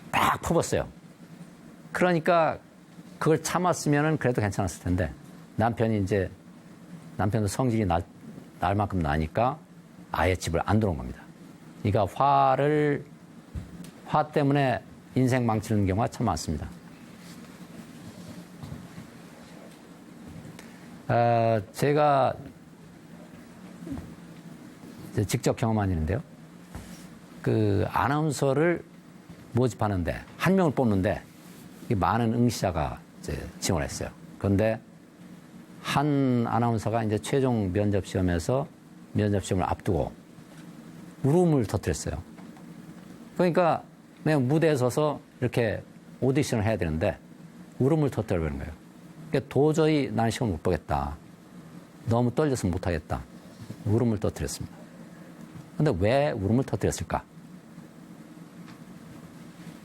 Speaker 2: 딱 퍼붓어요. 그러니까 그걸 참았으면 그래도 괜찮았을 텐데 남편도 성질이 날 만큼 나니까 아예 집을 안 들어온 겁니다. 그러니까 화 때문에 인생 망치는 경우가 참 많습니다. 제가 직접 경험한 일인데요. 그 아나운서를 모집하는데 한 명을 뽑는데 많은 응시자가 이제 지원했어요. 그런데 한 아나운서가 이제 최종 면접 시험에서 면접 시험을 앞두고 울음을 터뜨렸어요. 그러니까 내가 무대에 서서 이렇게 오디션을 해야 되는데 울음을 터뜨려버린 거예요. 그러니까 도저히 나는 시험을 못 보겠다. 너무 떨려서 못하겠다. 울음을 터뜨렸습니다. 그런데 왜 울음을 터뜨렸을까?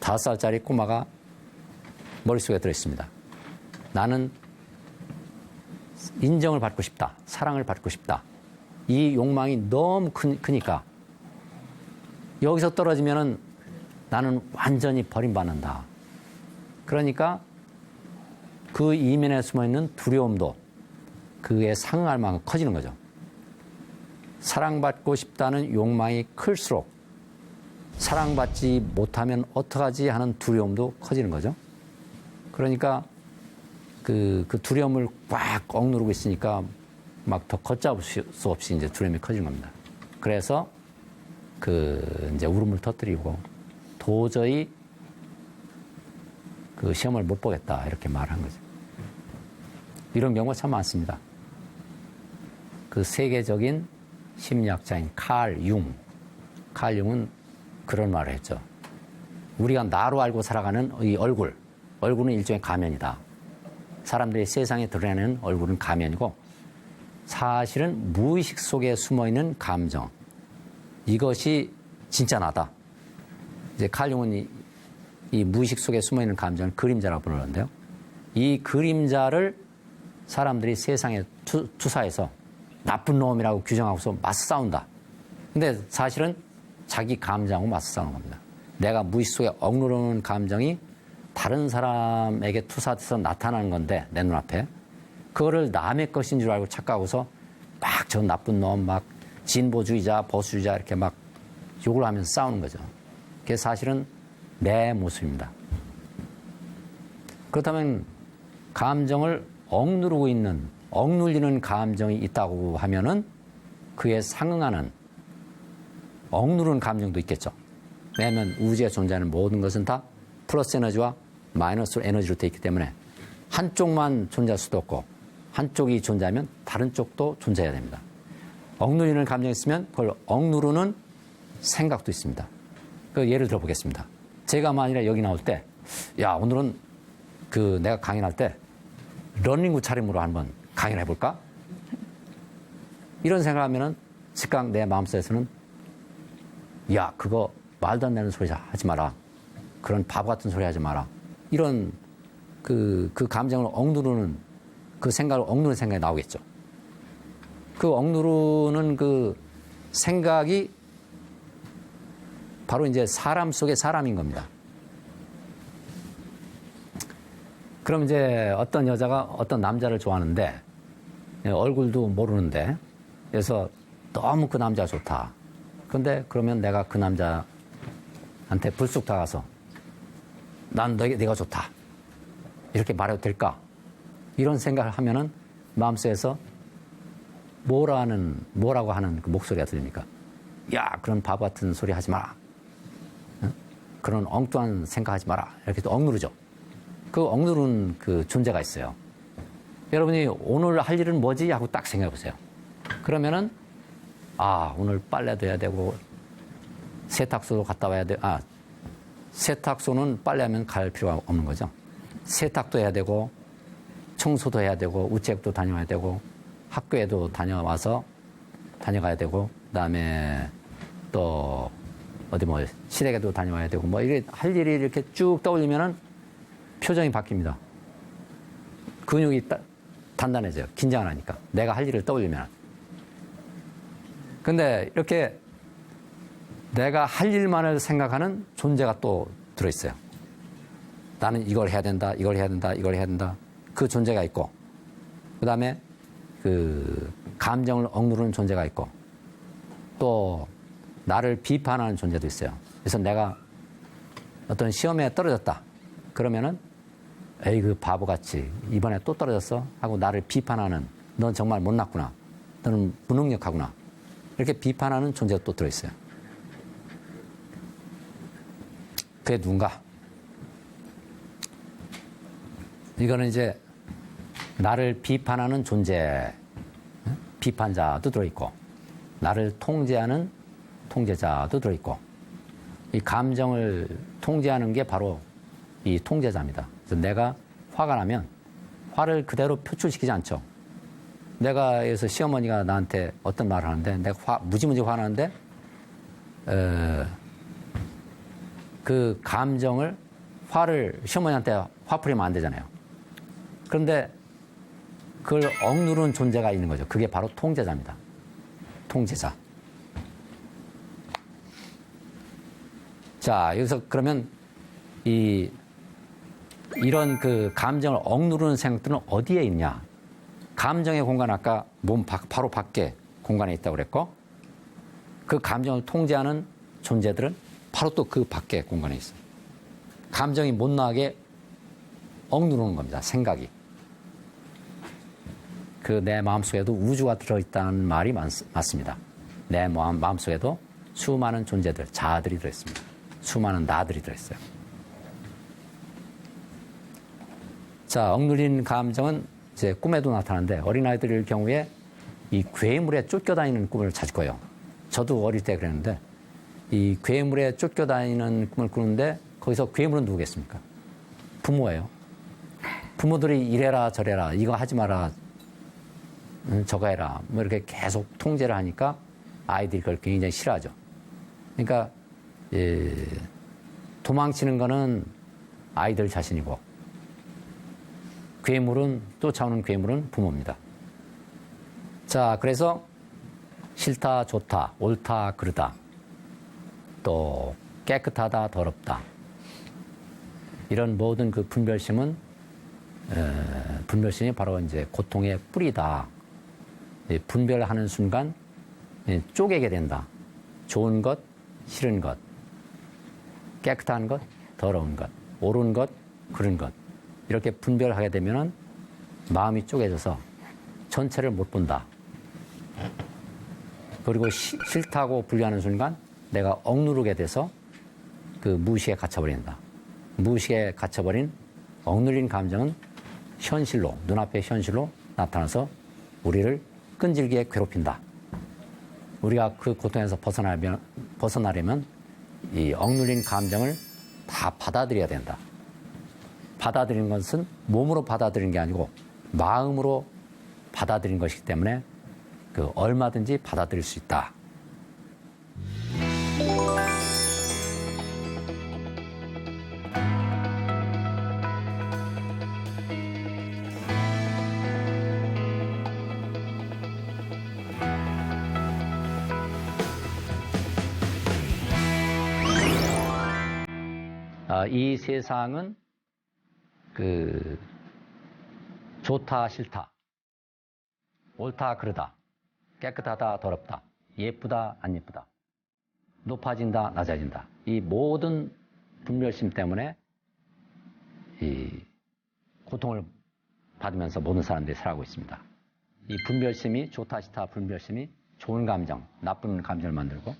Speaker 2: 5살짜리 꼬마가 머릿속에 들어있습니다. 나는 인정을 받고 싶다. 사랑을 받고 싶다. 이 욕망이 너무 크니까 여기서 떨어지면은 나는 완전히 버림받는다. 그러니까 그 이면에 숨어있는 두려움도 그에 상응할 만큼 커지는 거죠. 사랑받고 싶다는 욕망이 클수록 사랑받지 못하면 어떡하지 하는 두려움도 커지는 거죠. 그러니까 그 두려움을 꽉 억누르고 있으니까 막 더 걷잡을 수 없이 이제 두려움이 커지는 겁니다. 그래서 이제 울음을 터뜨리고 도저히 그 시험을 못 보겠다 이렇게 말한 거죠. 이런 경우가 참 많습니다. 그 세계적인 심리학자인 칼 융은 그런 말을 했죠. 우리가 나로 알고 살아가는 이 얼굴은 일종의 가면이다. 사람들이 세상에 드러내는 얼굴은 가면이고 사실은 무의식 속에 숨어있는 감정, 이것이 진짜 나다. 이제 칼 융은 이 무의식 속에 숨어있는 감정을 그림자라고 부르는데요. 이 그림자를 사람들이 세상에 투사해서 나쁜 놈이라고 규정하고서 맞서 싸운다. 근데 사실은 자기 감정하고 맞서 싸우는 겁니다. 내가 무의식 속에 억누르는 감정이 다른 사람에게 투사돼서 나타나는 건데 내 눈앞에 그거를 남의 것인 줄 알고 착각하고서 막 저 나쁜 놈, 막 진보주의자, 보수주의자 이렇게 막 욕을 하면서 싸우는 거죠. 그게 사실은 내 모습입니다. 그렇다면 감정을 억눌리는 감정이 있다고 하면은 그에 상응하는 억누르는 감정도 있겠죠. 왜냐하면 우주에 존재하는 모든 것은 다 플러스 에너지와 마이너스 에너지로 되어 있기 때문에 한쪽만 존재할 수도 없고 한쪽이 존재하면 다른 쪽도 존재해야 됩니다. 억누리는 감정이 있으면 그걸 억누르는 생각도 있습니다. 그 예를 들어보겠습니다. 제가 만일에 여기 나올 때, 야, 오늘은 내가 강연할 때 러닝구 차림으로 한번 강연해 볼까? 이런 생각을 하면은 즉각 내 마음속에서는 야, 그거 말도 안 되는 소리 하지 마라. 그런 바보 같은 소리 하지 마라. 이런 그 감정을 억누르는 그 생각을 억누르는 생각이 나오겠죠. 그 억누르는 그 생각이 바로 이제 사람 속의 사람인 겁니다. 그럼 이제 어떤 여자가 어떤 남자를 좋아하는데 얼굴도 모르는데 그래서 너무 그 남자가 좋다. 그런데 그러면 내가 그 남자한테 불쑥 다가서 난 네가 좋다. 이렇게 말해도 될까? 이런 생각을 하면은 마음속에서 뭐라고 하는 그 목소리가 들립니까? 야, 그런 바보 같은 소리 하지 마라. 그런 엉뚱한 생각하지 마라. 이렇게 또 억누르죠. 그 억누르는 그 존재가 있어요. 여러분이 오늘 할 일은 뭐지? 하고 딱 생각해 보세요. 그러면은 오늘 빨래도 해야 되고 세탁소도 갔다 와야 돼. 세탁소는 빨래하면 갈 필요가 없는 거죠. 세탁도 해야 되고 청소도 해야 되고 우체국도 다녀와야 되고 학교에도 다녀가야 되고 그다음에 또 어디 뭐 시댁에도 다녀와야 되고 뭐 이게 할 일이 이렇게 쭉 떠올리면은 표정이 바뀝니다. 근육이 단단해져요. 긴장을 하니까. 내가 할 일을 떠올리면. 근데 이렇게 내가 할 일만을 생각하는 존재가 또 들어있어요. 나는 이걸 해야 된다, 이걸 해야 된다, 이걸 해야 된다. 그 존재가 있고, 그 다음에 그 감정을 억누르는 존재가 있고, 또 나를 비판하는 존재도 있어요. 그래서 내가 어떤 시험에 떨어졌다. 그러면은 에이 그 바보같이 이번에 또 떨어졌어? 하고 나를 비판하는 넌 정말 못났구나. 너는 무능력하구나. 이렇게 비판하는 존재가 또 들어있어요. 그게 누군가? 이거는 이제 나를 비판하는 존재, 비판자도 들어있고 나를 통제하는 통제자도 들어있고 이 감정을 통제하는 게 바로 이 통제자입니다. 그래서 내가 화가 나면 화를 그대로 표출시키지 않죠. 내가 여기서 시어머니가 나한테 어떤 말을 하는데 내가 무지무지 화나는데 그 감정을 화를 시어머니한테 화풀이면 안 되잖아요. 그런데 그걸 억누르는 존재가 있는 거죠. 그게 바로 통제자입니다. 통제자. 자, 여기서 그러면 이런 그 감정을 억누르는 생각들은 어디에 있냐? 감정의 공간 아까 몸 바로 밖에 공간에 있다고 그랬고 그 감정을 통제하는 존재들은 바로 또 그 밖에 공간에 있어요. 감정이 못 나게 억누르는 겁니다. 생각이. 그 내 마음속에도 우주가 들어있다는 말이 맞습니다. 내 마음속에도 수많은 존재들, 자아들이 들어있습니다. 수많은 나들이 들어있어요. 자, 억누린 감정은 이제 꿈에도 나타나는데 어린아이들일 경우에 이 괴물에 쫓겨다니는 꿈을 자주 꿔요. 저도 어릴 때 그랬는데 이 괴물에 쫓겨다니는 꿈을 꾸는데 거기서 괴물은 누구겠습니까? 부모예요. 부모들이 이래라 저래라 이거 하지 마라 저거 해라 뭐 이렇게 계속 통제를 하니까 아이들이 그걸 굉장히 싫어하죠. 그러니까 도망치는 거는 아이들 자신이고 쫓아오는 괴물은 부모입니다. 자, 그래서 싫다, 좋다, 옳다, 그르다, 또 깨끗하다, 더럽다. 이런 모든 그 분별심이 바로 이제 고통의 뿌리다. 분별하는 순간 쪼개게 된다. 좋은 것, 싫은 것, 깨끗한 것, 더러운 것, 옳은 것, 그른 것. 이렇게 분별하게 되면은 마음이 쪼개져서 전체를 못 본다. 그리고 싫다고 분류하는 순간 내가 억누르게 돼서 그 무의식에 갇혀버린다. 무의식에 갇혀버린 억눌린 감정은 현실로, 눈앞의 현실로 나타나서 우리를 끈질기게 괴롭힌다. 우리가 그 고통에서 벗어나려면 이 억눌린 감정을 다 받아들여야 된다. 받아들이는 것은 몸으로 받아들이는 게 아니고 마음으로 받아들이는 것이기 때문에 그 얼마든지 받아들일 수 있다. 이 세상은 그 좋다 싫다, 옳다 그르다, 깨끗하다 더럽다, 예쁘다 안 예쁘다, 높아진다 낮아진다. 이 모든 분별심 때문에 이 고통을 받으면서 모든 사람들이 살아가고 있습니다. 이 분별심이 좋다 싫다 분별심이 좋은 감정, 나쁜 감정을 만들고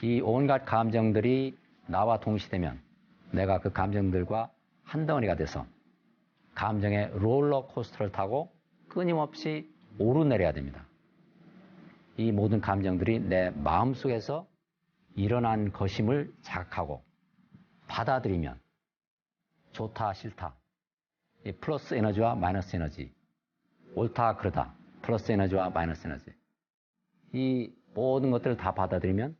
Speaker 2: 이 온갖 감정들이 나와 동시되면 내가 그 감정들과 한 덩어리가 돼서 감정의 롤러코스터를 타고 끊임없이 오르내려야 됩니다. 이 모든 감정들이 내 마음속에서 일어난 것임을 자각하고 받아들이면 좋다 싫다, 이 플러스 에너지와 마이너스 에너지, 옳다 그러다, 플러스 에너지와 마이너스 에너지, 이 모든 것들을 다 받아들이면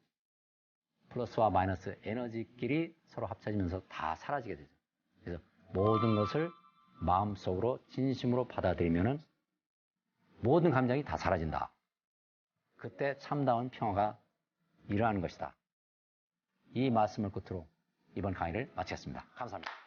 Speaker 2: 플러스와 마이너스 에너지끼리 서로 합쳐지면서 다 사라지게 되죠. 그래서 모든 것을 마음속으로 진심으로 받아들이면은 모든 감정이 다 사라진다. 그때 참다운 평화가 일어나는 것이다. 이 말씀을 끝으로 이번 강의를 마치겠습니다. 감사합니다.